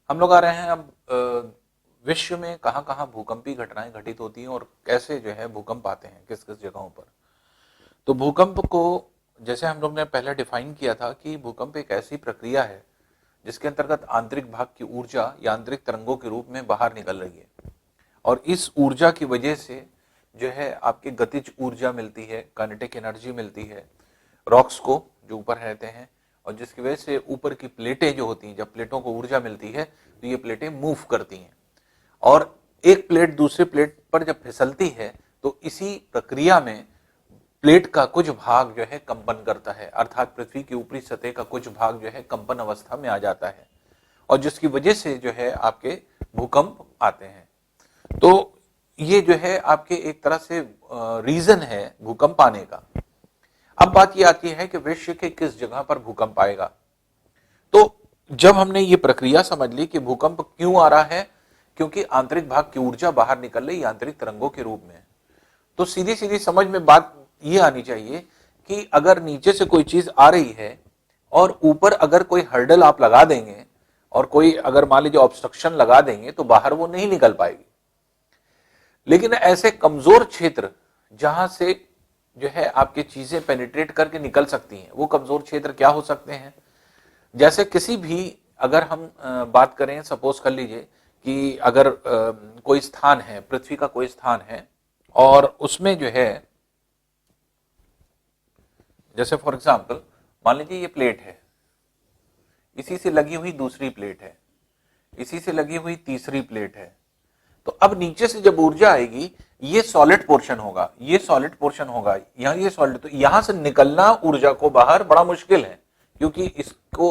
हम लोग आ रहे हैं अब विश्व में कहाँ कहाँ भूकंपीय घटनाएं घटित होती हैं और कैसे जो है भूकंप आते हैं किस किस जगहों पर। तो भूकंप को जैसे हम लोग ने पहले डिफाइन किया था कि भूकंप एक ऐसी प्रक्रिया है जिसके अंतर्गत आंतरिक भाग की ऊर्जा या आंतरिक तरंगों के रूप में बाहर निकल रही है और इस ऊर्जा की वजह से जो है आपकी गतिज ऊर्जा मिलती है, काइनेटिक एनर्जी मिलती है रॉक्स को जो ऊपर रहते हैं, और जिसकी वजह से ऊपर की प्लेटें जो होती हैं, जब प्लेटों को ऊर्जा मिलती है तो ये प्लेटें मूव करती हैं और एक प्लेट दूसरे प्लेट पर जब फिसलती है तो इसी प्रक्रिया में प्लेट का कुछ भाग जो है कंपन करता है, अर्थात पृथ्वी की ऊपरी सतह का कुछ भाग जो है कंपन अवस्था में आ जाता है और जिसकी वजह से जो है आपके भूकंप आते हैं। तो ये जो है आपके एक तरह से रीजन है भूकंप आने का। अब बात ये आती है कि विश्व के किस जगह पर भूकंप आएगा। तो जब हमने ये प्रक्रिया समझ ली कि भूकंप क्यों आ रहा है, क्योंकि आंतरिक भाग की ऊर्जा बाहर निकल रही आंतरिक तरंगों के रूप में, तो सीधी सीधी समझ में बात ये आनी चाहिए कि अगर नीचे से कोई चीज आ रही है और ऊपर अगर कोई हर्डल आप लगा देंगे और कोई अगर मान लीजिए ऑब्स्ट्रक्शन लगा देंगे तो बाहर वो नहीं निकल पाएगी। लेकिन ऐसे कमजोर क्षेत्र जहां से जो है आपकी चीजें पेनिट्रेट करके निकल सकती हैं, वो कमजोर क्षेत्र क्या हो सकते हैं? जैसे किसी भी अगर हम बात करें, सपोज कर लीजिए कि अगर कोई स्थान है, पृथ्वी का कोई स्थान है और उसमें जो है जैसे फॉर एग्जांपल मान लीजिए ये प्लेट है, इसी से लगी हुई दूसरी प्लेट है, इसी से लगी हुई तीसरी प्लेट है। तो अब नीचे से जब ऊर्जा आएगी, ये सॉलिड पोर्शन होगा, ये सॉलिड पोर्शन होगा, यहां ये सॉलिड, तो यहां से निकलना ऊर्जा को बाहर बड़ा मुश्किल है, क्योंकि इसको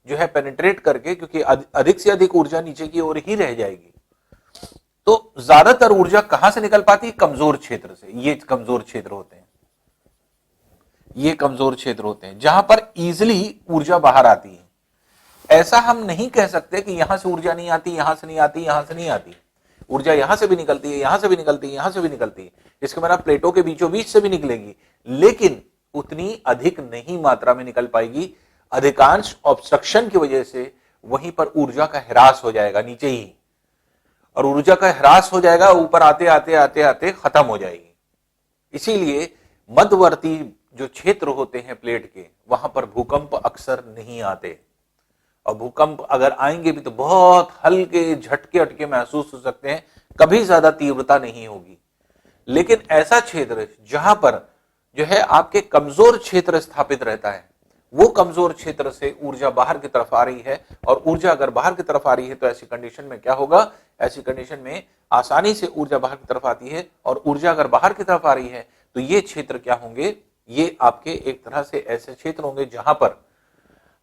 जो है पेनिट्रेट करके, क्योंकि अधिक से अधिक ऊर्जा नीचे की ओर ही रह जाएगी। तो ज्यादातर ऊर्जा कहां से निकल पाती है? कमजोर क्षेत्र से। ये कमजोर क्षेत्र होते हैं, ये कमजोर क्षेत्र होते हैं जहां पर इजिली ऊर्जा बाहर आती है। ऐसा हम नहीं कह सकते कि यहां से ऊर्जा नहीं आती, यहां से नहीं आती, यहां से नहीं आती। ऊर्जा यहां से भी निकलती है, यहां से भी निकलती है, यहां से भी निकलती है, इसके मतलब प्लेटों के बीचों बीच से भी निकलेगी, लेकिन उतनी अधिक नहीं मात्रा में निकल पाएगी। अधिकांश ऑब्स्ट्रक्शन की वजह से वहीं पर ऊर्जा का ह्रास हो जाएगा नीचे ही, और ऊर्जा का ह्रास हो जाएगा, ऊपर आते आते आते आते खत्म हो जाएगी। इसीलिए मध्यवर्ती जो क्षेत्र होते हैं प्लेट के, वहां पर भूकंप अक्सर नहीं आते, और भूकंप अगर आएंगे भी तो बहुत हल्के झटके अटके महसूस हो सकते हैं, कभी ज्यादा तीव्रता नहीं होगी। लेकिन ऐसा क्षेत्र जहां पर जो है आपके कमजोर क्षेत्र स्थापित रहता है, वो कमजोर क्षेत्र से ऊर्जा बाहर की तरफ आ रही है, और ऊर्जा अगर बाहर की तरफ आ रही है तो ऐसी कंडीशन में क्या होगा? ऐसी कंडीशन में आसानी से ऊर्जा बाहर की तरफ आती है, और ऊर्जा अगर बाहर की तरफ आ रही है तो ये क्षेत्र क्या होंगे? ये आपके एक तरह से ऐसे क्षेत्र होंगे जहां पर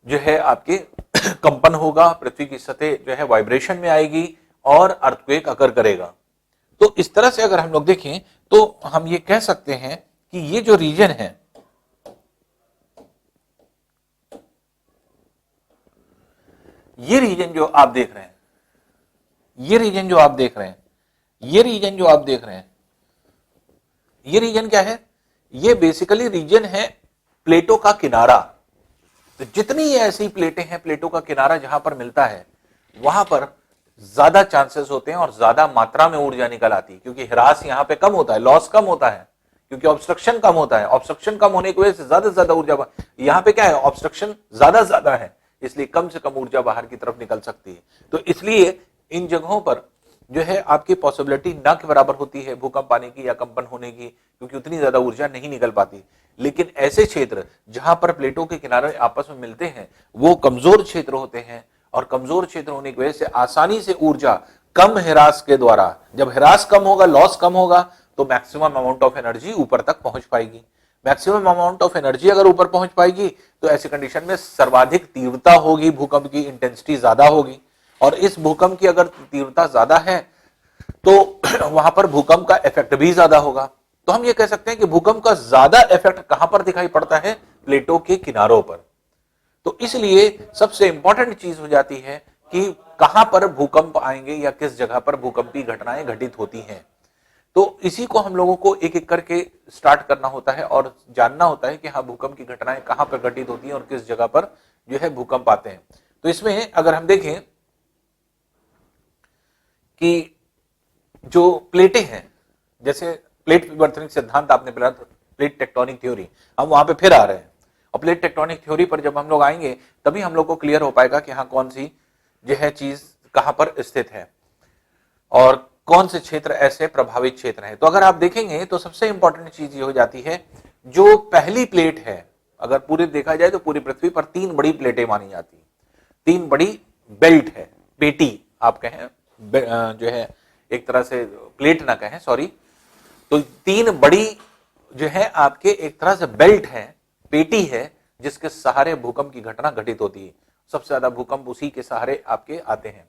जो है आपके कंपन होगा, पृथ्वी की सतह जो है वाइब्रेशन में आएगी और अर्थक्वेक अकर करेगा। तो इस तरह से अगर हम लोग देखें तो हम ये कह सकते हैं कि ये जो रीजन है, ये रीजन जो आप देख रहे हैं, ये रीजन जो आप देख रहे हैं, ये रीजन जो आप देख रहे हैं, ये रीजन क्या है? ये बेसिकली रीजन है प्लेटों का किनारा। तो जितनी ऐसी प्लेटें हैं, प्लेटों का किनारा जहां पर मिलता है, वहां पर ज्यादा चांसेस होते हैं और ज्यादा मात्रा में ऊर्जा निकल आती है, क्योंकि ह्रास यहां पे कम होता है, लॉस कम होता है, क्योंकि ऑब्स्ट्रक्शन कम होता है। ऑब्स्ट्रक्शन कम होने की वजह से ज्यादा से ज्यादा ऊर्जा, यहां पे क्या है? ऑब्स्ट्रक्शन ज्यादा है, इसलिए कम से कम ऊर्जा बाहर की तरफ निकल सकती है। तो इसलिए इन जगहों पर जो है आपकी पॉसिबिलिटी ना के बराबर होती है भूकंप आने की या कंपन होने की, क्योंकि उतनी ज्यादा ऊर्जा नहीं निकल पाती। लेकिन ऐसे क्षेत्र जहां पर प्लेटों के किनारे आपस में मिलते हैं, वो कमजोर क्षेत्र होते हैं, और कमजोर क्षेत्र होने की वजह से आसानी से ऊर्जा कम ह्रास के द्वारा, जब ह्रास कम होगा, लॉस कम होगा, तो मैक्सिमम अमाउंट ऑफ एनर्जी ऊपर तक पहुंच पाएगी। मैक्सिमम अमाउंट ऑफ एनर्जी अगर ऊपर पहुंच पाएगी तो ऐसी कंडीशन में सर्वाधिक तीव्रता होगी, भूकंप की इंटेंसिटी ज्यादा होगी, और इस भूकंप की अगर तीव्रता ज्यादा है तो वहां पर भूकंप का इफेक्ट भी ज्यादा होगा। तो हम ये कह सकते हैं कि भूकंप का ज्यादा इफेक्ट कहां पर दिखाई पड़ता है? प्लेटों के किनारों पर। तो इसलिए सबसे इंपॉर्टेंट चीज हो जाती है कि कहां पर भूकंप आएंगे या किस जगह पर भूकंपीय घटनाएं घटित होती हैं। तो इसी को हम लोगों को एक एक करके स्टार्ट करना होता है और जानना होता है कि हाँ, भूकंप की घटनाएं कहां पर घटित होती हैं और किस जगह पर जो है भूकंप आते हैं। तो इसमें अगर हम देखें कि जो प्लेटें हैं, जैसे प्लेट विवर्तनिक सिद्धांत आपने पढ़ा, प्लेट टेक्टोनिक थ्योरी, हम वहां पे फिर आ रहे हैं। और प्लेट टेक्टोनिक थ्योरी पर जब हम लोग आएंगे तभी हम लोग को क्लियर हो पाएगा कि हाँ कौन सी जो है चीज कहां पर स्थित है और कौन से क्षेत्र ऐसे प्रभावित क्षेत्र हैं। तो अगर आप देखेंगे तो सबसे इंपॉर्टेंट चीज ये हो जाती है, जो पहली प्लेट है, अगर पूरे देखा जाए तो पूरी पृथ्वी पर 3 बड़ी प्लेटें मानी जाती, 3 बड़ी बेल्ट है, पेटी आप कहें, जो है एक तरह से प्लेट ना कहें, सॉरी, तो 3 बड़ी जो है आपके एक तरह से बेल्ट है, पेटी है, जिसके सहारे भूकंप की घटना घटित होती है। सबसे ज्यादा भूकंप उसी के सहारे आपके आते हैं।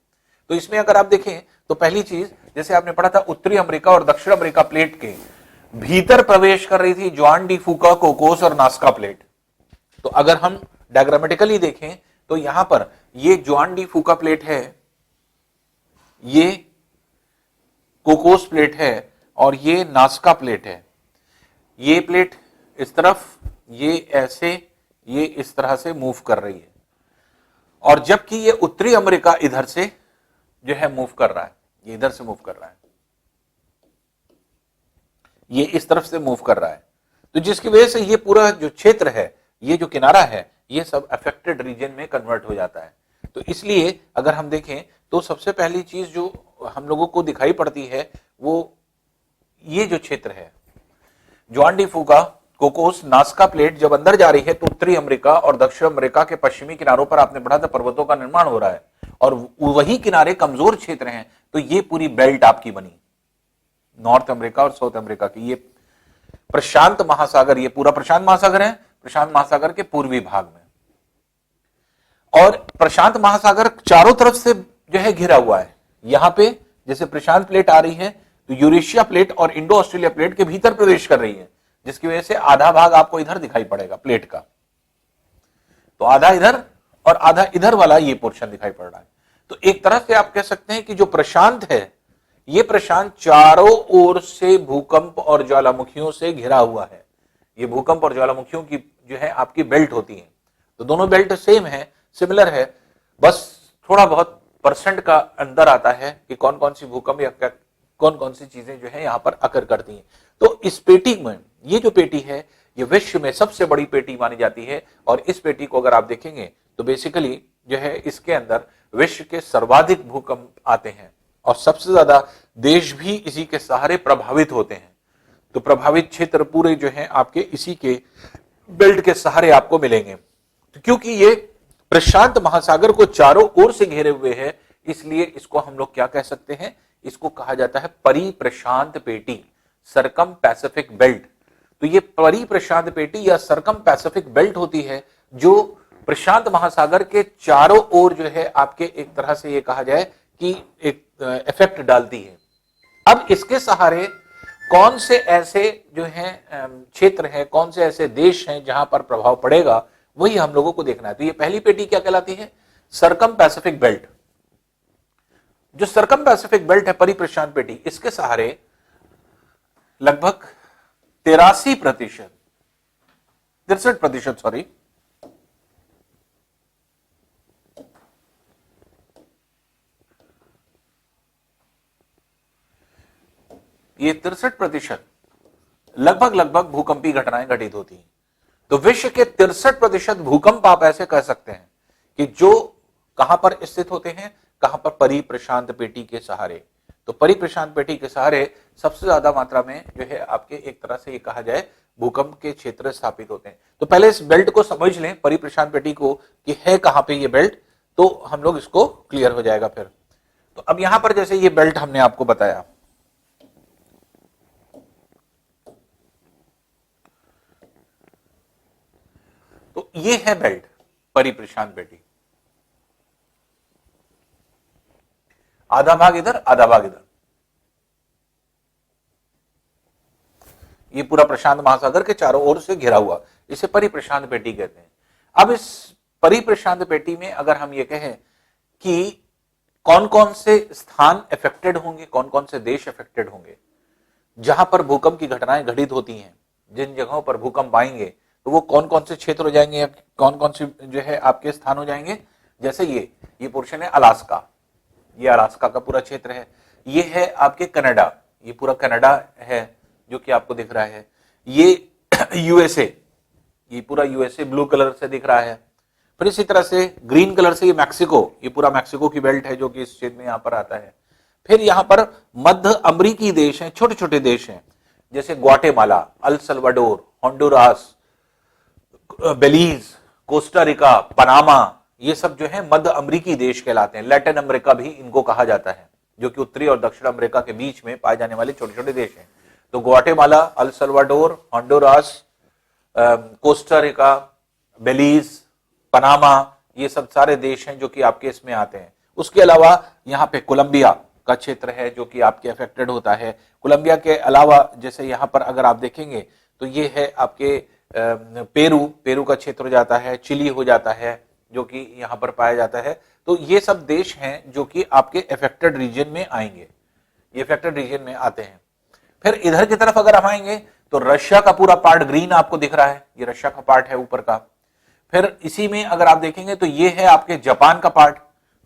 तो इसमें अगर आप देखें तो पहली चीज, जैसे आपने पढ़ा था, उत्तरी अमेरिका और दक्षिण अमेरिका प्लेट के भीतर प्रवेश कर रही थी जुआन डी फूका, कोकोस और नास्का प्लेट। तो अगर हम डायग्रामेटिकली देखें तो यहां पर ये जुआन डी फूका प्लेट है, ये कोकोस प्लेट है और ये नास्का प्लेट है। ये प्लेट इस तरफ, ये ऐसे, ये इस तरह से मूव कर रही है, और जबकि ये उत्तरी अमेरिका इधर से जो है मूव कर रहा है, ये इधर से मूव कर रहा है, ये इस तरफ से मूव कर रहा है। तो जिसकी वजह से ये पूरा जो क्षेत्र है, ये जो किनारा है, ये सब अफेक्टेड रीजन में कन्वर्ट हो जाता है। तो इसलिए अगर हम देखें तो सबसे पहली चीज जो हम लोगों को दिखाई पड़ती है वो ये जो क्षेत्र है, जुआन डी फूका, कोकोस, नास्का प्लेट जब अंदर जा रही है तो उत्तरी अमेरिका और दक्षिण अमेरिका के पश्चिमी किनारों पर आपने पढ़ा था पर्वतों का निर्माण हो रहा है, और वही किनारे कमजोर क्षेत्र हैं। तो ये पूरी बेल्ट आपकी बनी, नॉर्थ अमेरिका और साउथ अमेरिका की। ये प्रशांत महासागर, ये पूरा प्रशांत महासागर है, प्रशांत महासागर के पूर्वी भाग में, और प्रशांत महासागर चारों तरफ से जो है घिरा हुआ है। यहां पे जैसे प्रशांत प्लेट आ रही है तो यूरेशिया प्लेट और इंडो ऑस्ट्रेलिया प्लेट के भीतर प्रवेश कर रही है, जिसकी वजह से आधा भाग आपको इधर दिखाई पड़ेगा प्लेट का, तो आधा इधर और आधा इधर वाला ये पोर्शन दिखाई पड़ रहा है। तो एक तरह से आप कह सकते हैं कि जो प्रशांत है, ये प्रशांत चारों ओर से भूकंप और ज्वालामुखियों से घिरा हुआ है। ये भूकंप और ज्वालामुखियों की जो है आपकी बेल्ट होती है। तो दोनों बेल्ट सेम है, सिमिलर है, बस थोड़ा बहुत परसेंट का अंदर आता है कि कौन कौन सी भूकंप या कौन कौन सी चीजें जो है यहां पर अकर करती हैं। तो इस पेटी में, ये जो पेटी है, ये विश्व में सबसे बड़ी पेटी मानी जाती है, और इस पेटी को अगर आप देखेंगे तो बेसिकली जो है इसके अंदर विश्व के सर्वाधिक भूकंप आते हैं, और सबसे ज्यादा देश भी इसी के सहारे प्रभावित होते हैं। तो प्रभावित क्षेत्र पूरे जो है आपके इसी के बेल्ट के सहारे आपको मिलेंगे। तो क्योंकि ये प्रशांत महासागर को चारों ओर से घेरे हुए है, इसलिए इसको हम लोग क्या कह सकते हैं, इसको कहा जाता है परिप्रशांत पेटी, सरकम पैसिफिक बेल्ट। तो ये परिप्रशांत पेटी या सरकम पैसिफिक बेल्ट होती है, जो प्रशांत महासागर के चारों ओर जो है आपके एक तरह से ये कहा जाए कि एक इफेक्ट डालती है। अब इसके सहारे कौन से ऐसे जो है क्षेत्र है, कौन से ऐसे देश हैं जहां पर प्रभाव पड़ेगा, वही हम लोगों को देखना है। तो ये पहली पेटी क्या कहलाती है, सरकम पैसिफिक बेल्ट। जो सरकम पैसिफिक बेल्ट है, परिप्रशांत पेटी, इसके सहारे लगभग 63%, 63%, सॉरी, ये 63% लगभग भूकंपी घटनाएं घटित होती हैं। तो विश्व के 63% भूकंप आप ऐसे कह सकते हैं कि जो कहां पर स्थित होते हैं, कहां पर, परिप्रशांत पेटी के सहारे। तो परिप्रशांत पेटी के सहारे सबसे ज्यादा मात्रा में जो है आपके एक तरह से ये कहा जाए भूकंप के क्षेत्र स्थापित होते हैं। तो पहले इस बेल्ट को समझ लें, परिप्रशांत पेटी को, कि है कहां पे ये बेल्ट, तो हम लोग इसको क्लियर हो जाएगा फिर। तो अब यहां पर जैसे ये बेल्ट हमने आपको बताया, तो ये है बेल्ट, परिप्रशांत पेटी, आधा भाग इधर, आधा भाग इधर। ये पूरा प्रशांत महासागर के चारों ओर से घिरा हुआ, इसे परिप्रशांत पेटी कहते हैं। अब इस परिप्रशांत पेटी में अगर हम ये कहें कि कौन कौन से स्थान अफेक्टेड होंगे, कौन कौन से देश अफेक्टेड होंगे, जहां पर भूकंप की घटनाएं घटित होती हैं, जिन जगहों पर भूकंप आएंगे, तो वो कौन कौन से क्षेत्र हो जाएंगे, कौन कौन से जो है आपके स्थान हो जाएंगे। जैसे ये पोर्शन है अलास्का, ये अलास्का का पूरा क्षेत्र है। ये है आपके कनाडा, ये पूरा कनाडा है जो कि आपको दिख रहा है। ये यूएसए, ये पूरा यूएसए ब्लू कलर से दिख रहा है। फिर इसी तरह से ग्रीन कलर से ये मैक्सिको, ये पूरा मैक्सिको की बेल्ट है जो कि इस क्षेत्र में यहां पर आता है। फिर यहां पर मध्य अमेरिकी देश हैं, छोटे छोटे देश हैं, जैसे Guatemala, El Salvador, Honduras, Belize, Costa Rica, Panama, ये सब जो है मध्य अमेरिकी देश कहलाते हैं। लैटिन अमेरिका भी इनको कहा जाता है, जो कि उत्तरी और दक्षिण अमेरिका के बीच में पाए जाने वाले छोटे छोटे देश हैं। तो Guatemala, El Salvador, Honduras, Costa Rica, Belize, Panama, ये सब सारे देश हैं जो कि आपके इसमें आते हैं। उसके अलावा यहाँ पे कोलंबिया का क्षेत्र है जो कि आपके अफेक्टेड होता है। कोलंबिया के अलावा जैसे यहाँ पर अगर आप देखेंगे तो ये है आपके पेरू का क्षेत्र हो जाता है, चिली हो जाता है जो कि यहाँ पर पाया जाता है। तो ये सब देश हैं जो कि आपके अफेक्टेड रीजन में आएंगे, ये अफेक्टेड रीजन में आते हैं। फिर इधर की तरफ अगर हम आएंगे तो रशिया का पूरा पार्ट ग्रीन आपको दिख रहा है, ये रशिया का पार्ट है ऊपर का। फिर इसी में अगर आप देखेंगे तो ये है आपके जापान का पार्ट,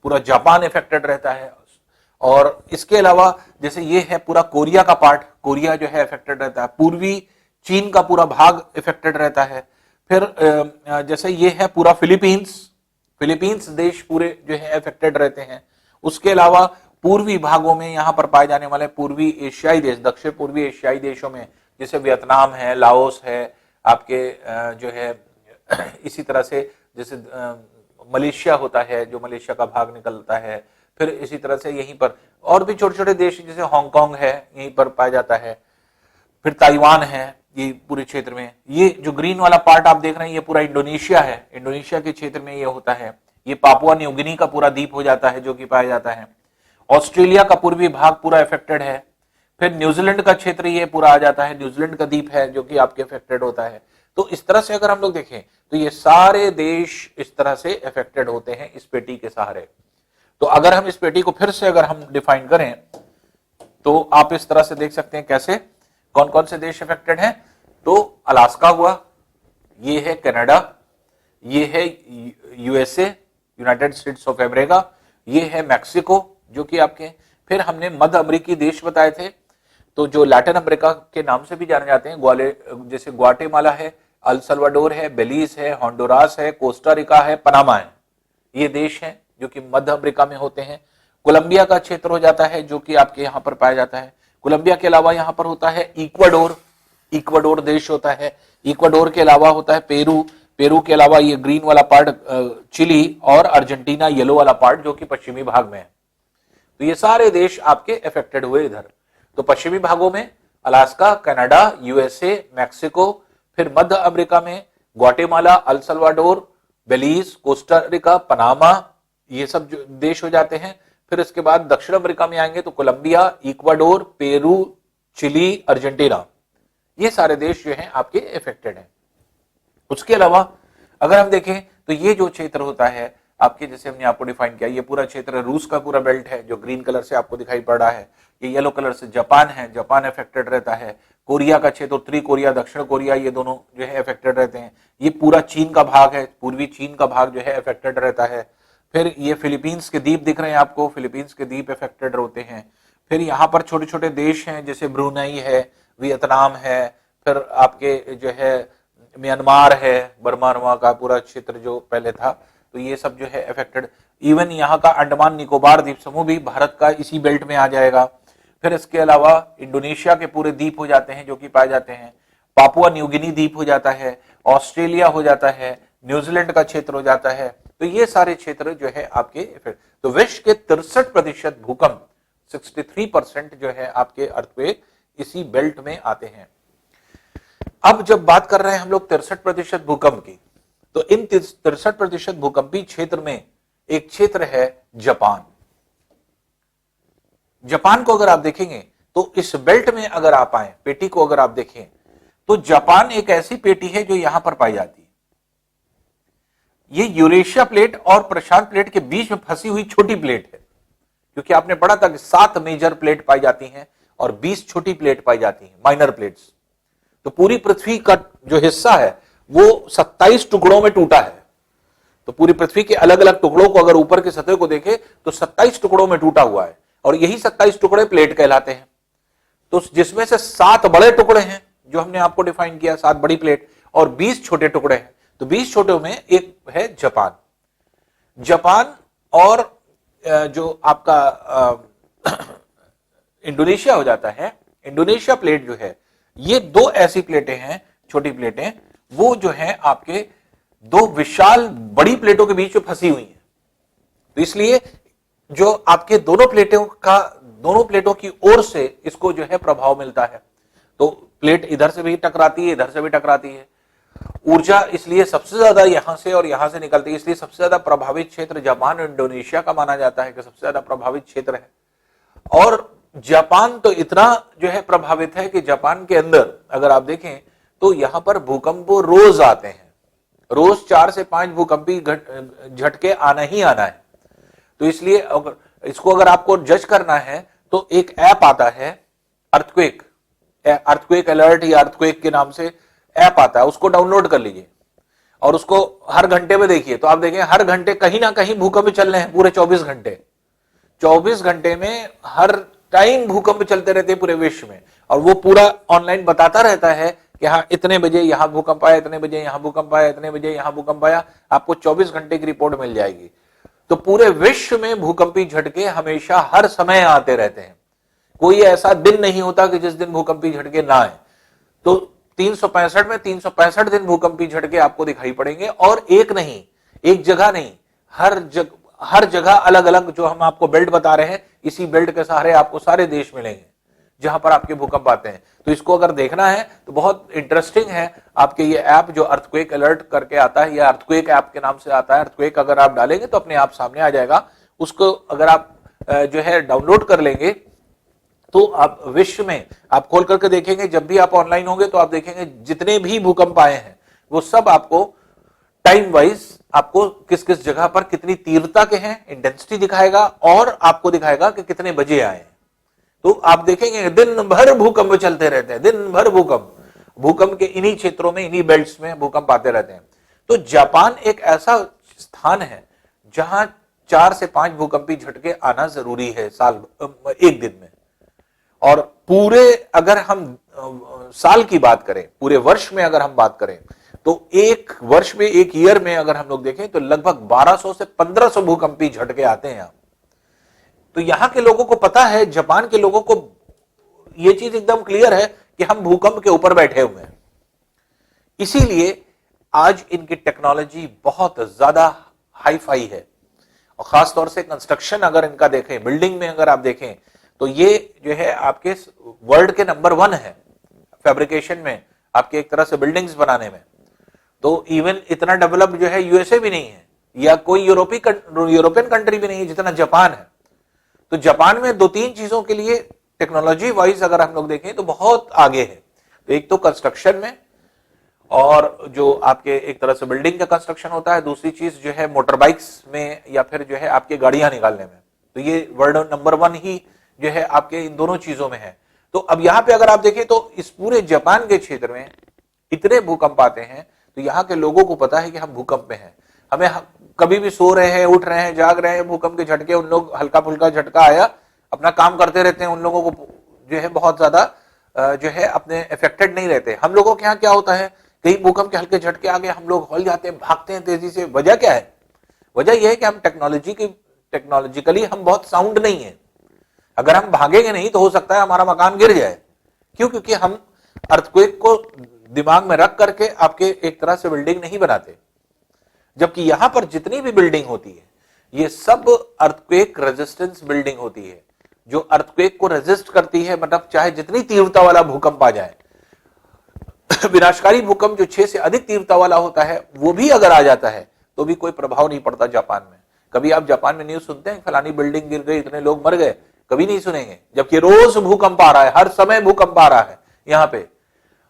पूरा जापान इफेक्टेड रहता है। और इसके अलावा जैसे ये है पूरा कोरिया का पार्ट, कोरिया जो है इफेक्टेड रहता है। पूर्वी चीन का पूरा भाग इफेक्टेड रहता है। फिर जैसे ये है पूरा फिलीपींस देश पूरे जो है इफेक्टेड रहते हैं। उसके अलावा पूर्वी भागों में यहां पर पाए जाने वाले पूर्वी एशियाई देश, दक्षिण पूर्वी एशियाई देशों में जैसे वियतनाम है, लाओस है, आपके जो है इसी तरह से जैसे मलेशिया होता है, जो मलेशिया का भाग निकलता है। फिर इसी तरह से यहीं पर और भी छोटे छोटे देश जैसे हांगकांग है, यहीं पर पाया जाता है। फिर ताइवान है, ये पूरे क्षेत्र में। ये जो ग्रीन वाला पार्ट आप देख रहे हैं ये पूरा इंडोनेशिया है, इंडोनेशिया के क्षेत्र में ये होता है। ये पापुआ न्यू गिनी का पूरा द्वीप हो जाता है जो कि पाया जाता है। ऑस्ट्रेलिया का पूर्वी भाग पूरा इफेक्टेड है। फिर न्यूजीलैंड का क्षेत्र ये पूरा आ जाता है, न्यूजीलैंड का द्वीप है जो कि आपके इफेक्टेड होता है। तो इस तरह से अगर हम लोग देखें तो ये सारे देश इस तरह से इफेक्टेड होते हैं इस पेटी के सहारे। तो अगर हम इस पेटी को फिर से अगर हम डिफाइन करें तो आप इस तरह से देख सकते हैं कैसे कौन कौन से देश इफेक्टेड हैं। तो अलास्का हुआ, ये है कनाडा, ये है USA, United states of America, ये है मैक्सिको जो कि आपके। फिर हमने मध्य अमेरिकी देश बताए थे, तो जो लैटिन अमेरिका के नाम से भी जाने जाते हैं, जैसे ग्वाटेमाला है, अल सल्वाडोर है, बेलीज है, होंडुरास है, कोस्टा रिका है, पनामा है, ये देश हैं जो कि मध्य अमेरिका में होते हैं। कोलंबिया का क्षेत्र हो जाता है जो कि आपके यहाँ पर पाया जाता है। कोलंबिया के अलावा यहाँ पर होता है इक्वाडोर देश होता है। इक्वाडोर के अलावा होता है पेरू के अलावा ये ग्रीन वाला पार्ट चिली, और अर्जेंटीना येलो वाला पार्ट जो कि पश्चिमी भाग में है। तो ये सारे देश आपके अफेक्टेड हुए इधर। तो पश्चिमी भागों में अलास्का, कनाडा, यूएसए, मैक्सिको, फिर मध्य अमेरिका में Guatemala, El Salvador, Belize, Costa Rica, Panama, ये सब जो देश हो जाते हैं। फिर इसके बाद दक्षिण अमेरिका में आएंगे तो Colombia, Ecuador, Peru, Chile, Argentina, ये सारे देश जो हैं आपके इफेक्टेड हैं। उसके अलावा अगर हम देखें तो ये जो क्षेत्र होता है आपके, जैसे हमने आपको डिफाइन किया, ये पूरा क्षेत्र रूस का पूरा बेल्ट है जो ग्रीन कलर से आपको दिखाई पड़ रहा है। ये येलो कलर से जापान है, जापान इफेक्टेड रहता है। कोरिया का क्षेत्र, उत्तरी कोरिया, दक्षिण कोरिया, ये दोनों जो है इफेक्टेड रहते हैं। ये पूरा चीन का भाग है, पूर्वी चीन का भाग जो है इफेक्टेड रहता है। फिर ये फिलीपींस के द्वीप दिख रहे हैं आपको, फिलीपींस के द्वीप इफेक्टेड होते हैं। फिर यहाँ पर छोटे छोटे देश हैं जैसे ब्रुनई है, वियतनाम है, फिर आपके जो है म्यांमार है, बर्मा का पूरा क्षेत्र जो पहले था, तो ये सब जो है इफेक्टेड। इवन यहाँ का अंडमान निकोबार द्वीप समूह भी भारत का इसी बेल्ट में आ जाएगा। फिर इसके अलावा इंडोनेशिया के पूरे द्वीप हो जाते हैं जो कि पाए जाते हैं। पापुआ न्यू गिनी द्वीप हो जाता है, ऑस्ट्रेलिया हो जाता है, न्यूजीलैंड का क्षेत्र हो जाता है। तो ये सारे क्षेत्र जो है आपके इफेक्ट। तो विश्व के 63% भूकंप, 63% जो है आपके अर्थक्वेक इसी बेल्ट में आते हैं। अब जब बात कर रहे हैं हम लोग 63% भूकंप की, तो इन 63% भूकंपी क्षेत्र में एक क्षेत्र है जापान। जापान को अगर आप देखेंगे तो इस बेल्ट में अगर आप आए, पेटी को अगर आप देखें तो जापान एक ऐसी पेटी है जो यहां पर पाई जाती है। ये यूरेशिया प्लेट और प्रशांत प्लेट के बीच में फंसी हुई छोटी प्लेट है, क्योंकि आपने पढ़ा था कि 7 मेजर प्लेट पाई जाती हैं और 20 छोटी प्लेट पाई जाती हैं, माइनर प्लेट्स। तो पूरी पृथ्वी का जो हिस्सा है वो 27 टुकड़ों में टूटा है। तो पूरी पृथ्वी के अलग अलग टुकड़ों को अगर ऊपर की सतह को देखें तो 27 टुकड़ों में टूटा हुआ है। और यही 27 टुकड़े प्लेट कहलाते हैं। तो जिसमें से 7 बड़े टुकड़े हैं जो हमने आपको डिफाइन किया, 7 बड़ी प्लेट, और 20 छोटे टुकड़े हैं। तो 20 छोटे में एक है जापान। जापान और जो आपका इंडोनेशिया हो जाता है, इंडोनेशिया प्लेट जो है, ये 2 ऐसी प्लेटें हैं, छोटी प्लेटें, वो जो है आपके 2 विशाल बड़ी प्लेटों के बीच में फंसी हुई हैं। तो इसलिए जो आपके दोनों प्लेटों की ओर से इसको जो है प्रभाव मिलता है। तो प्लेट इधर से भी टकराती है, इधर से भी टकराती है। ऊर्जा इसलिए सबसे ज्यादा यहां से और यहां से निकलती है, इसलिए सबसे ज्यादा प्रभावित क्षेत्र जापान और इंडोनेशिया का माना जाता है कि सबसे ज्यादा प्रभावित क्षेत्र है। और जापान तो इतना जो है प्रभावित है कि जापान के अंदर अगर आप देखें तो यहां पर भूकंप रोज आते हैं, रोज 4 से 5 भूकंपी झटके आना ही आना है। तो इसलिए अगर आपको जज करना है तो एक ऐप आता है अर्थक्वेक अलर्ट या अर्थक्वेक के नाम से ऐप आता है, उसको डाउनलोड कर लीजिए और उसको हर घंटे में देखिए। तो आप देखें हर घंटे कहीं ना कहीं भूकंप चल रहे हैं, पूरे 24 घंटे में हर टाइम भूकंप चलते रहते हैं पूरे विश्व में। और वो पूरा ऑनलाइन बताता रहता है कि हाँ इतने बजे यहां भूकंप आया, इतने बजे यहां भूकंप आया, इतने बजे यहां भूकंप आया, आपको 24 घंटे की रिपोर्ट मिल जाएगी। तो पूरे विश्व में भूकंपी झटके हमेशा हर समय आते रहते हैं, कोई ऐसा दिन नहीं होता कि जिस दिन भूकंपी झटके ना आए। तो 365 में 365 दिन भूकंपी झटके आपको दिखाई पड़ेंगे, और एक नहीं, एक जगह नहीं, हर जगह अलग अलग जो हम आपको बेल्ट बता रहे हैं, इसी बेल्ट के सहारे आपको सारे देश मिलेंगे जहां पर आपके भूकंप आते हैं। तो इसको अगर देखना है तो बहुत इंटरेस्टिंग है। आपके ये ऐप जो अर्थक्वेक अलर्ट करके आता है, या अर्थक्वेक ऐप के नाम से आता है, अर्थक्वेक अगर आप डालेंगे तो अपने आप सामने आ जाएगा। उसको अगर आप जो है डाउनलोड कर लेंगे तो आप विश्व में आप खोल करके देखेंगे, जब भी आप ऑनलाइन होंगे तो आप देखेंगे जितने भी भूकंप आए हैं वो सब आपको टाइम वाइज आपको किस किस जगह पर कितनी तीव्रता के हैं इंटेंसिटी दिखाएगा, और आपको दिखाएगा कि कितने बजे आए हैं। तो आप देखेंगे दिन भर भूकंप चलते रहते हैं, दिन भर भूकंप के इन्हीं क्षेत्रों में, इन्हीं बेल्ट्स में भूकंप आते रहते हैं। तो जापान एक ऐसा स्थान है जहां 4 से 5 भूकंपी झटके आना जरूरी है एक दिन में। और पूरे अगर हम साल की बात करें, पूरे वर्ष में अगर हम बात करें तो एक वर्ष में, एक ईयर में अगर हम लोग देखें तो लगभग 1200 से 1500 भूकंपी झटके आते हैं यहां। तो यहां के लोगों को पता है, जापान के लोगों को यह चीज एकदम क्लियर है कि हम भूकंप के ऊपर बैठे हुए हैं। इसीलिए आज इनकी टेक्नोलॉजी बहुत ज्यादा हाई फाई है, और खासतौर से कंस्ट्रक्शन अगर इनका देखें, बिल्डिंग में अगर आप देखें तो ये जो है आपके वर्ल्ड के नंबर 1 है फैब्रिकेशन में, आपके एक तरह से बिल्डिंग्स बनाने में। तो इवन इतना डेवलप जो है यूएसए भी नहीं है, या कोई यूरोपियन कंट्री भी नहीं है जितना जापान है। तो जापान में 2-3 चीजों के लिए टेक्नोलॉजी वाइज अगर हम लोग देखें तो बहुत आगे है। तो एक तो कंस्ट्रक्शन में, और जो आपके एक तरह से बिल्डिंग का कंस्ट्रक्शन होता है, दूसरी चीज जो है मोटर बाइक्स में, या फिर जो है आपके गाड़ियां निकालने में। तो ये वर्ल्ड नंबर 1 ही जो है आपके इन दोनों चीजों में है। तो अब यहां पे अगर आप देखें तो इस पूरे जापान के क्षेत्र में इतने भूकंप आते हैं, तो यहाँ के लोगों को पता है कि हम भूकंप में हैं। हमें कभी भी सो रहे हैं, उठ रहे हैं, जाग रहे हैं, भूकंप के झटके, उन लोग हल्का फुल्का झटका आया अपना काम करते रहते हैं, उन लोगों को जो है बहुत ज्यादा जो है अपने इफेक्टेड नहीं रहते। हम लोगों के यहाँ क्या होता है, कहीं भूकंप के हल्के झटके आ गए, हम लोग हौल जाते हैं, भागते हैं तेजी से। वजह क्या है? वजह यह है कि हम टेक्नोलॉजिकली हम बहुत साउंड नहीं है। अगर हम भागेंगे नहीं तो हो सकता है हमारा मकान गिर जाए। क्यों? क्योंकि हम अर्थक्वेक को दिमाग में रख करके आपके एक तरह से बिल्डिंग नहीं बनाते। जबकि यहां पर जितनी भी बिल्डिंग होती है ये सब अर्थक्वेक रेजिस्टेंस बिल्डिंग होती है, जो अर्थक्वेक को रेजिस्ट करती है। मतलब चाहे जितनी तीव्रता वाला भूकंप आ जाए, विनाशकारी भूकंप जो 6 से अधिक तीव्रता वाला होता है वो भी अगर आ जाता है तो भी कोई प्रभाव नहीं पड़ता जापान में। कभी आप जापान में न्यूज सुनते हैं फलानी बिल्डिंग गिर गई, इतने लोग मर गए? कभी नहीं सुनेंगे। जबकि रोज भूकंप आ रहा है, हर समय भूकंप आ रहा है, यहाँ पे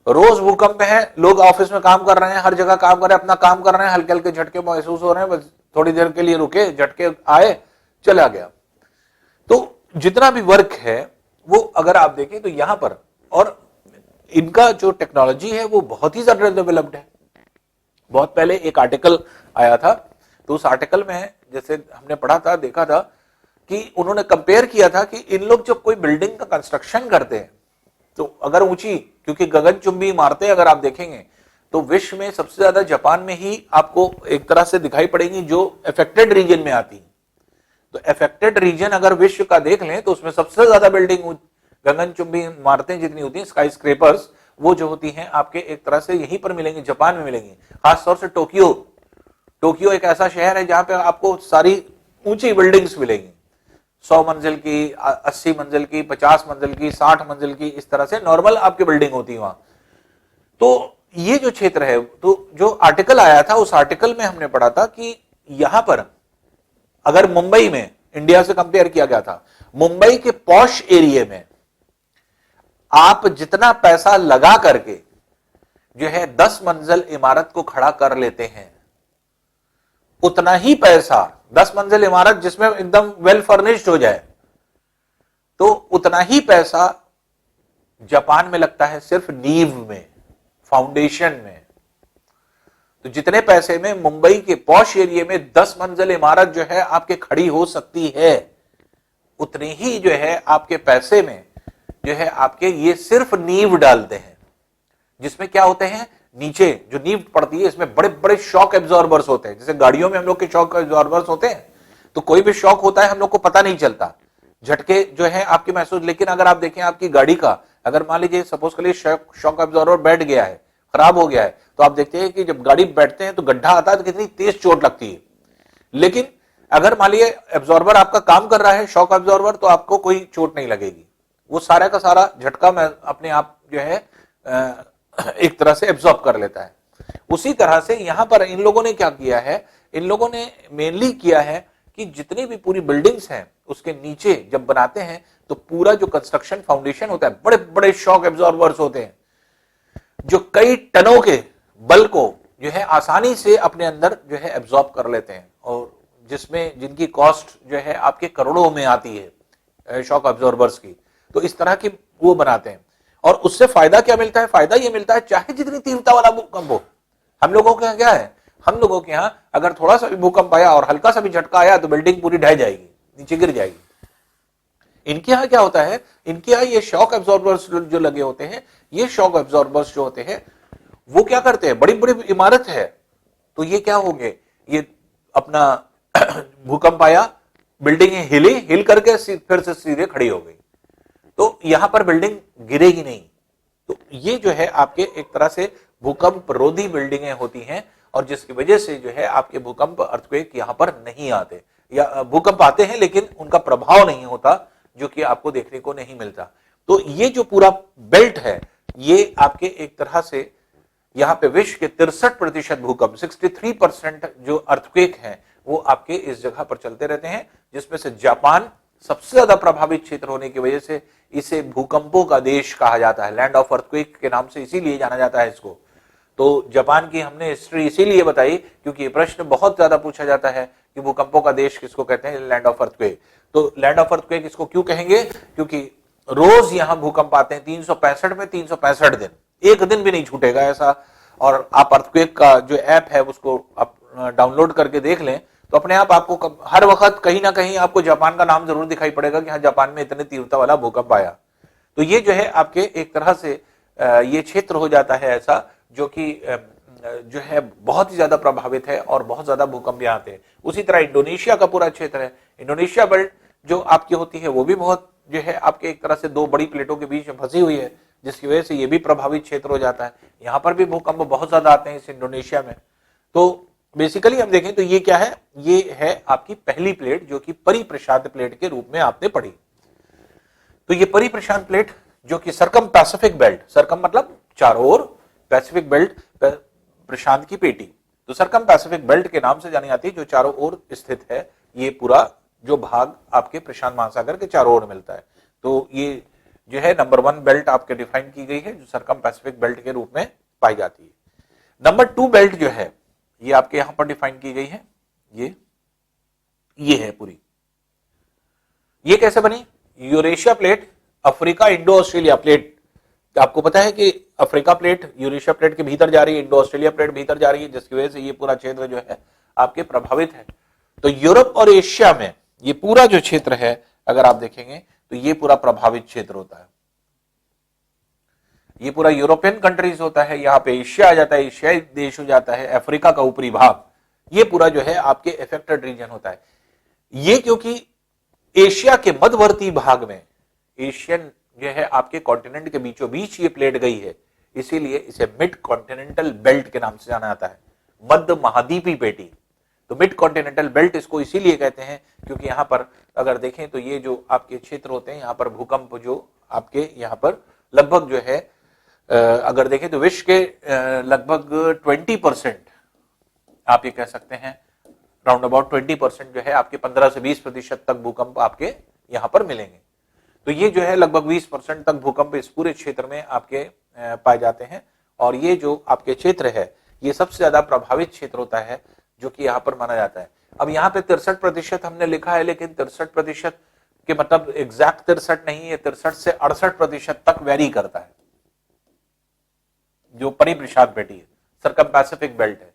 रोज भूकंप है, लोग ऑफिस में काम कर रहे हैं, हर जगह काम कर रहे हैं, अपना काम कर रहे हैं, हल्के हल्के झटके महसूस हो रहे हैं, बस थोड़ी देर के लिए रुके, झटके आए, चला गया। तो जितना भी वर्क है वो अगर आप देखें तो यहां पर, और इनका जो टेक्नोलॉजी है वो बहुत ही ज्यादा डेवलप्ड है। बहुत पहले एक आर्टिकल आया था, तो उस आर्टिकल में जैसे हमने पढ़ा था, देखा था कि उन्होंने कंपेयर किया था कि इन लोग जब कोई बिल्डिंग का कंस्ट्रक्शन करते हैं तो अगर ऊंची, क्योंकि गगनचुंबी इमारतें अगर आप देखेंगे तो विश्व में सबसे ज्यादा जापान में ही आपको एक तरह से दिखाई पड़ेगी जो अफेक्टेड रीजन में आती है। तो अफेक्टेड रीजन अगर विश्व का देख लें तो उसमें सबसे ज्यादा बिल्डिंग गगनचुंबी इमारतें जितनी होती हैं, स्काई स्क्रेपर्स, वो जो होती हैं आपके एक तरह से यहीं पर मिलेंगी, जापान में मिलेंगी। खासतौर से टोक्यो, टोक्यो एक ऐसा शहर है जहां पे आपको सारी ऊंची बिल्डिंग्स मिलेंगी, 100 मंजिल की, 80 मंजिल की, 50 मंजिल की, 60 मंजिल की, इस तरह से नॉर्मल आपकी बिल्डिंग होती है वहां। तो ये जो क्षेत्र है, तो जो आर्टिकल आया था उस आर्टिकल में हमने पढ़ा था कि यहां पर अगर मुंबई में इंडिया से कंपेयर किया गया था, मुंबई के पॉश एरिया में आप जितना पैसा लगा करके जो है 10 मंजिल इमारत को खड़ा कर लेते हैं, उतना ही पैसा 10 मंजिल इमारत जिसमें एकदम वेल फर्निश्ड हो जाए, तो उतना ही पैसा जापान में लगता है सिर्फ नींव में, फाउंडेशन में। तो जितने पैसे में मुंबई के पॉश एरिया में 10 मंजिल इमारत जो है आपके खड़ी हो सकती है, उतने ही जो है आपके पैसे में जो है आपके ये सिर्फ नींव डालते हैं, जिसमें क्या होते हैं, नीचे जो नींव पड़ती है इसमें बड़े बड़े शॉक एब्जॉर्बर्स होते हैं। जैसे गाड़ियों में हम लोग के शॉक एब्जॉर्बर्स होते हैं, तो कोई भी शॉक होता है हम लोग को पता नहीं चलता, झटके जो है आपके महसूस। लेकिन अगर आप देखें आपकी गाड़ी का, अगर मान लीजिए सपोज के लिए शॉक एब्जॉर्बर बैठ गया है, खराब हो गया है, तो आप देखते हैं कि जब गाड़ी बैठते हैं तो गड्ढा आता है तो कितनी तेज चोट लगती है। लेकिन अगर मान लीजिए एब्जॉर्बर आपका काम कर रहा है, शॉक एब्जॉर्बर, तो आपको कोई चोट नहीं लगेगी, वो सारा का सारा झटका में अपने आप जो है एक तरह से एब्जॉर्ब कर लेता है। उसी तरह से यहां पर इन लोगों ने क्या किया है, इन लोगों ने मेनली किया है कि जितनी भी पूरी बिल्डिंग्स हैं उसके नीचे जब बनाते हैं तो पूरा जो कंस्ट्रक्शन फाउंडेशन होता है, बड़े बड़े शॉक एब्जॉर्बर्स होते हैं जो कई टनों के बल को जो है आसानी से अपने अंदर जो है एब्जॉर्ब कर लेते हैं, और जिसमें जिनकी कॉस्ट जो है आपके करोड़ों में आती है शॉक एब्जॉर्बर्स की। तो इस तरह की वो बनाते हैं, और उससे फायदा क्या मिलता है, फायदा ये मिलता है चाहे जितनी तीव्रता वाला भूकंप हो, हम लोगों के यहाँ क्या है, हम लोगों के यहाँ अगर थोड़ा सा भी भूकंप आया और हल्का सा भी झटका आया तो बिल्डिंग पूरी ढह जाएगी, नीचे गिर जाएगी। इनके यहाँ क्या होता है, इनके यहाँ ये शॉक एब्जॉर्बर्स जो लगे होते हैं, ये शॉक एब्जॉर्बर्स जो होते हैं वो क्या करते हैं, बड़ी बड़ी इमारत है तो ये क्या होंगे, ये अपना भूकंप आया, बिल्डिंग हिली, हिल करके फिर से सीधे खड़ी हो गई, तो यहां पर बिल्डिंग गिरेगी नहीं। तो ये जो है आपके एक तरह से भूकंप रोधी बिल्डिंगें होती हैं, और जिसकी वजह से जो है आपके भूकंप अर्थक्वेक यहां पर नहीं आते, या भूकंप आते हैं लेकिन उनका प्रभाव नहीं होता, जो कि आपको देखने को नहीं मिलता। तो ये जो पूरा बेल्ट है ये आपके एक तरह से यहां पे विश्व के 63% भूकंप, 63% जो अर्थक्वेक हैं वो आपके इस जगह पर चलते रहते हैं, जिसमें से जापान सबसे ज्यादा प्रभावित क्षेत्र होने की वजह से इसे भूकंपों का देश कहा जाता है, लैंड ऑफ अर्थक्वेक के नाम से इसीलिए जाना जाता है इसको। तो जापान की हमने हिस्ट्री इसीलिए बताई क्योंकि ये प्रश्न बहुत ज्यादा पूछा जाता है कि भूकंपों का देश किसको कहते हैं, लैंड ऑफ अर्थक्वेक। तो लैंड ऑफ अर्थक्वेक इसको क्यों कहेंगे, क्योंकि रोज यहां भूकंप आते हैं, 365 में 365 दिन, एक दिन भी नहीं छूटेगा ऐसा। और आप अर्थक्वेक का जो ऐप है उसको आप डाउनलोड करके देख लें तो अपने आप आपको हर वक्त कहीं ना कहीं आपको जापान का नाम जरूर दिखाई पड़ेगा कि हाँ जापान में इतने तीव्रता वाला भूकंप आया। तो ये जो है आपके एक तरह से ये क्षेत्र हो जाता है ऐसा जो कि जो है बहुत ही ज्यादा प्रभावित है और बहुत ज्यादा भूकंप आते हैं। उसी तरह इंडोनेशिया का पूरा क्षेत्र है, इंडोनेशिया बेल्ट जो आपकी होती है वो भी बहुत जो है आपके एक तरह से दो बड़ी प्लेटों के बीच में फंसी हुई है, जिसकी वजह से ये भी प्रभावित क्षेत्र हो जाता है। यहाँ पर भी भूकंप बहुत ज्यादा आते हैं इस इंडोनेशिया में। तो बेसिकली हम देखें तो ये क्या है, ये है आपकी पहली प्लेट जो कि परिप्रशांत प्लेट के रूप में आपने पढ़ी। तो ये परिप्रशांत प्लेट जो कि सरकम पैसिफिक बेल्ट, सरकम मतलब चारों ओर, पैसिफिक बेल्ट प्रशांत की पेटी, तो सरकम पैसिफिक बेल्ट के नाम से जानी जाती है, जो चारों ओर स्थित है। ये पूरा जो भाग आपके प्रशांत महासागर के चारों ओर मिलता है। तो ये जो है नंबर 1 बेल्ट आपके डिफाइन की गई है जो सरकम पैसिफिक बेल्ट के रूप में पाई जाती है। नंबर 2 बेल्ट जो है ये आपके यहां पर डिफाइन की गई है, ये है पूरी। ये कैसे बनी, Eurasia plate, Africa, Indo Australia plate. आपको पता है कि अफ्रीका प्लेट यूरेशिया प्लेट के भीतर जा रही है, इंडो ऑस्ट्रेलिया प्लेट भीतर जा रही है, जिसकी वजह से ये पूरा क्षेत्र जो है आपके प्रभावित है। तो यूरोप और एशिया में ये पूरा जो क्षेत्र है अगर आप देखेंगे तो ये पूरा प्रभावित क्षेत्र होता है। ये पूरा यूरोपियन कंट्रीज होता है, यहां पे एशिया आ जाता है, एशियाई देश हो जाता है, अफ्रीका का ऊपरी भाग, ये पूरा जो है आपके इफेक्टेड रीजन होता है। ये क्योंकि एशिया के मध्यवर्ती भाग में, एशियन जो है आपके कॉन्टिनेंट के बीचों बीच ये प्लेट गई है, इसीलिए इसे मिड कॉन्टिनेंटल बेल्ट के नाम से जाना जाता है, मध्य महाद्वीपी पेटी। तो मिड कॉन्टिनेंटल बेल्ट इसको इसीलिए कहते हैं क्योंकि यहां पर अगर देखें तो ये जो आपके क्षेत्र होते हैं, यहां पर भूकंप जो आपके यहां पर लगभग जो है अगर देखें तो विश्व के लगभग 20% आप ये कह सकते हैं, राउंड अबाउट 20% जो है आपके 15 से 20% तक भूकंप आपके यहां पर मिलेंगे। तो ये जो है लगभग 20% तक भूकंप इस पूरे क्षेत्र में आपके पाए जाते हैं। और ये जो आपके क्षेत्र है ये सबसे ज्यादा प्रभावित क्षेत्र होता है जो कि यहां पर माना जाता है। अब यहां पे 63% हमने लिखा है, लेकिन 63% के मतलब एग्जैक्ट 63 नहीं है, 63 से 68% तक वेरी करता है। जो परिप्रशांत पेटी है, सर्कमपैसिफिक बेल्ट है,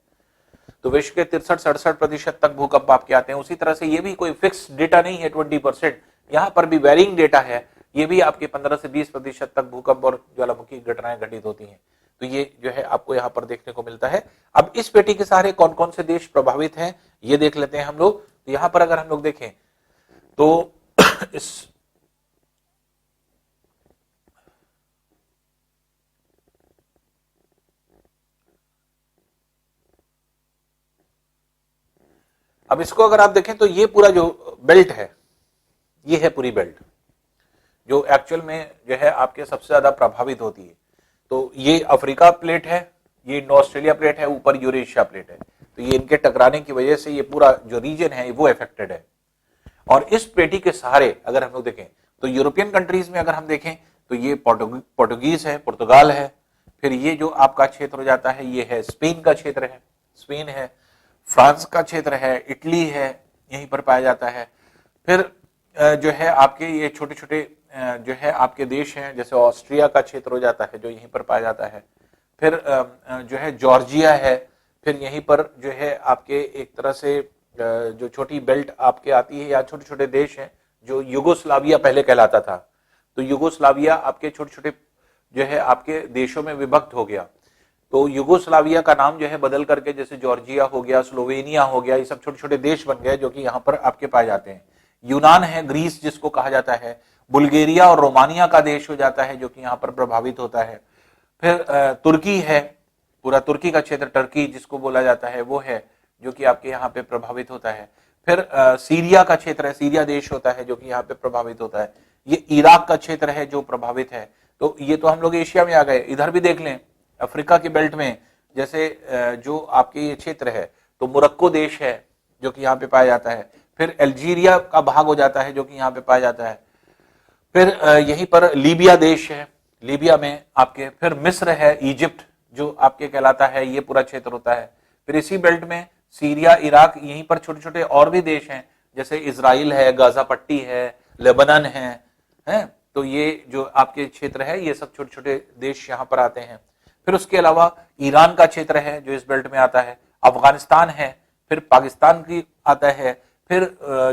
तो विश्व के 63 से 68% तक भूकंप आपके आते हैं। उसी तरह से ये भी कोई फिक्स डेटा नहीं है 20%, यहां पर भी वेरिंग डेटा है, ये भी आपके 15 से 20% तक भूकंप और ज्वालामुखी घटनाएं घटित होती हैं। तो ये जो है आपको यहां पर देखने को मिलता है। अब इस पेटी के सहारे कौन कौन से देश प्रभावित हैं ये देख लेते हैं हम लोग। तो यहां पर अगर हम लोग देखें तो इस अब इसको अगर आप देखें तो ये पूरा जो बेल्ट है, ये है पूरी बेल्ट जो एक्चुअल में जो है आपके सबसे ज्यादा प्रभावित होती है। तो ये अफ्रीका प्लेट है, ये इंडो ऑस्ट्रेलिया प्लेट है, ऊपर यूरेशिया प्लेट है। तो ये इनके टकराने की वजह से ये पूरा जो रीजन है वो अफेक्टेड है। और इस पेटी के सहारे अगर हम लोग देखें तो यूरोपियन कंट्रीज में अगर हम देखें तो ये पोर्टुगीज है, पुर्तगाल है, फिर ये जो आपका क्षेत्र हो जाता है ये है स्पेन का क्षेत्र है, स्पेन है, फ्रांस का क्षेत्र है, इटली है, यहीं पर पाया जाता है। फिर जो है आपके ये छोटे छोटे जो है आपके देश हैं, जैसे ऑस्ट्रिया का क्षेत्र हो जाता है जो यहीं पर पाया जाता है। फिर जो है जॉर्जिया है, फिर यहीं पर जो है आपके एक तरह से जो छोटी बेल्ट आपके आती है या छोटे छोटे देश हैं जो युगोस्लाविया पहले कहलाता था। तो युगोस्लाविया आपके छोटे छोटे जो है आपके देशों में विभक्त हो गया। तो युगोस्लाविया का नाम जो है बदल करके जैसे जॉर्जिया हो गया, स्लोवेनिया हो गया, ये सब छोटे छोटे देश बन गए जो कि यहाँ पर आपके पाए जाते हैं। यूनान है, ग्रीस जिसको कहा जाता है, बुल्गारिया और रोमानिया का देश हो जाता है जो कि यहाँ पर प्रभावित होता है। फिर तुर्की है, पूरा तुर्की का क्षेत्र टर्की जिसको बोला जाता है वो है जो कि आपके यहाँ पे प्रभावित होता है। फिर सीरिया का क्षेत्र है, सीरिया देश होता है जो कि यहाँ पे प्रभावित होता है। ये इराक का क्षेत्र है जो प्रभावित है। तो ये तो हम लोग एशिया में आ गए। इधर भी देख लें अफ्रीका की बेल्ट में जैसे जो आपके ये क्षेत्र है तो मोरक्को देश है जो कि यहाँ पे पाया जाता है। फिर अल्जीरिया का भाग हो जाता है जो कि यहाँ पे पाया जाता है। फिर यहीं पर लीबिया देश है, लीबिया में आपके, फिर मिस्र है, इजिप्ट जो आपके कहलाता है, ये पूरा क्षेत्र होता है। फिर इसी बेल्ट में सीरिया, इराक, यहीं पर छोटे छोटे और भी देश हैं जैसे इजराइल है, गाजा पट्टी है, लेबनान है। तो ये जो आपके क्षेत्र है ये सब छोटे छोटे देश यहाँ पर आते हैं। फिर उसके अलावा ईरान का क्षेत्र है जो इस बेल्ट में आता है, अफगानिस्तान है, फिर पाकिस्तान की आता है। फिर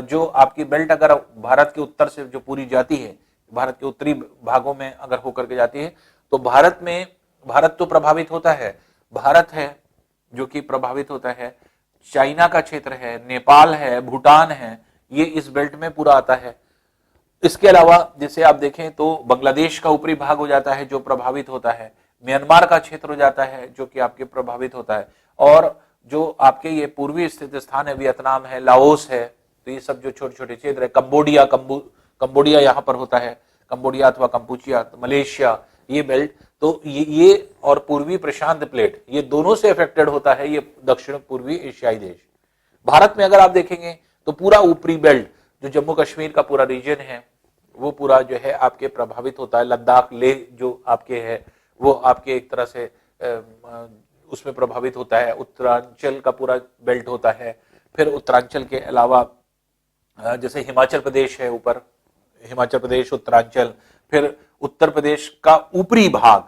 जो आपकी बेल्ट अगर भारत के उत्तर से जो पूरी जाती है, भारत के उत्तरी भागों में अगर होकर के जाती है तो भारत तो प्रभावित होता है, भारत है जो कि प्रभावित होता है, चाइना का क्षेत्र है, नेपाल है, भूटान है, ये इस बेल्ट में पूरा आता है। इसके अलावा जैसे आप देखें तो बांग्लादेश का ऊपरी भाग हो जाता है जो प्रभावित होता है, म्यांमार का क्षेत्र हो जाता है जो कि आपके प्रभावित होता है, और जो आपके ये पूर्वी स्थित स्थान है वियतनाम है, लाओस है, तो ये सब जो छोटे छोटे क्षेत्र है, कंबोडिया यहाँ पर होता है, कंबोडिया अथवा कंपूचिया, मलेशिया, ये बेल्ट, तो ये और पूर्वी प्रशांत प्लेट ये दोनों से अफेक्टेड होता है ये दक्षिण पूर्वी एशियाई देश। भारत में अगर आप देखेंगे तो पूरा ऊपरी बेल्ट जो जम्मू कश्मीर का पूरा रीजन है वो पूरा जो है आपके प्रभावित होता है। लद्दाख, लेह जो आपके है वो आपके एक तरह से उसमें प्रभावित होता है। उत्तरांचल का पूरा बेल्ट होता है। फिर उत्तरांचल के अलावा जैसे हिमाचल प्रदेश है, ऊपर हिमाचल प्रदेश, उत्तरांचल, फिर उत्तर प्रदेश का ऊपरी भाग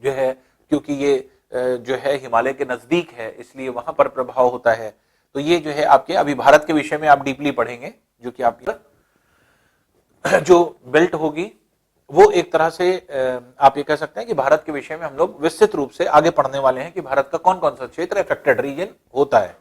जो है क्योंकि ये जो है हिमालय के नजदीक है इसलिए वहां पर प्रभाव होता है। तो ये जो है आपके अभी भारत के विषय में आप डीपली पढ़ेंगे जो कि आप जो बेल्ट होगी वो एक तरह से आप ये कह सकते हैं कि भारत के विषय में हम लोग विस्तृत रूप से आगे पढ़ने वाले हैं कि भारत का कौन कौन सा क्षेत्र अफेक्टेड रीजन होता है।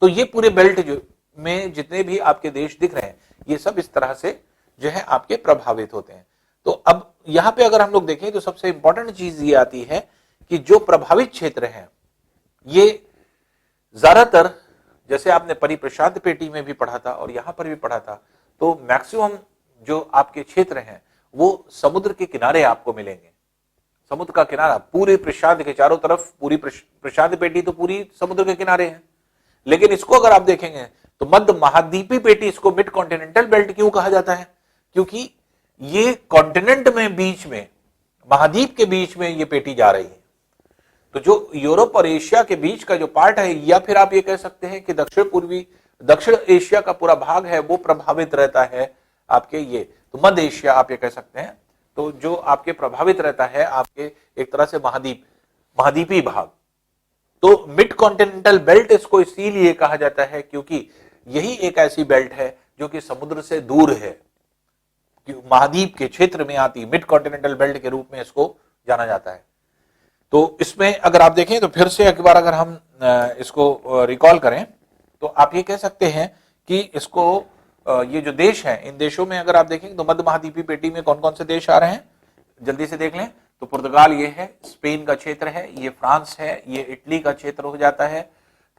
तो ये पूरे बेल्ट जो में जितने भी आपके देश दिख रहे हैं ये सब इस तरह से जो है आपके प्रभावित होते हैं। तो अब यहां पे अगर हम लोग देखें तो सबसे इंपॉर्टेंट चीज ये आती है कि जो प्रभावित क्षेत्र हैं ये ज्यादातर, जैसे आपने परिप्रशांत पेटी में भी पढ़ा था और यहां पर भी पढ़ा था, तो मैक्सिमम जो आपके क्षेत्र हैं वो समुद्र के किनारे आपको मिलेंगे। समुद्र का किनारा पूरे प्रशांत के चारों तरफ, पूरी प्रशांत पेटी तो पूरी समुद्र के किनारे है। लेकिन इसको अगर आप देखेंगे तो मध्य महाद्वीपीय पेटी, इसको मिड कॉन्टिनेंटल बेल्ट क्यों कहा जाता है? क्योंकि ये कॉन्टिनेंट में बीच में, महाद्वीप के बीच में ये पेटी जा रही है। तो जो यूरोप और एशिया के बीच का जो पार्ट है, या फिर आप ये कह सकते हैं कि दक्षिण एशिया का पूरा भाग है वो प्रभावित रहता है आपके ये, तो मध्य एशिया आप ये कह सकते हैं। तो जो आपके प्रभावित रहता है आपके एक तरह से महाद्वीपीय भाग, तो मिड कॉन्टिनेंटल बेल्ट इसको इसीलिए कहा जाता है क्योंकि यही एक ऐसी बेल्ट है जो कि समुद्र से दूर है, महाद्वीप के क्षेत्र में आती मिड कॉन्टिनेंटल बेल्ट के रूप में इसको जाना जाता है। तो इसमें अगर आप देखें तो फिर से एक बार अगर हम इसको रिकॉल करें तो आप ये कह सकते हैं कि इसको ये जो देश हैं, इन देशों में अगर आप देखें तो मध्य महाद्वीपीय पेटी में कौन कौन से देश आ रहे हैं, जल्दी से देख लें। तो पुर्तगाल ये है, स्पेन का क्षेत्र है, ये फ्रांस है, ये इटली का क्षेत्र हो जाता है,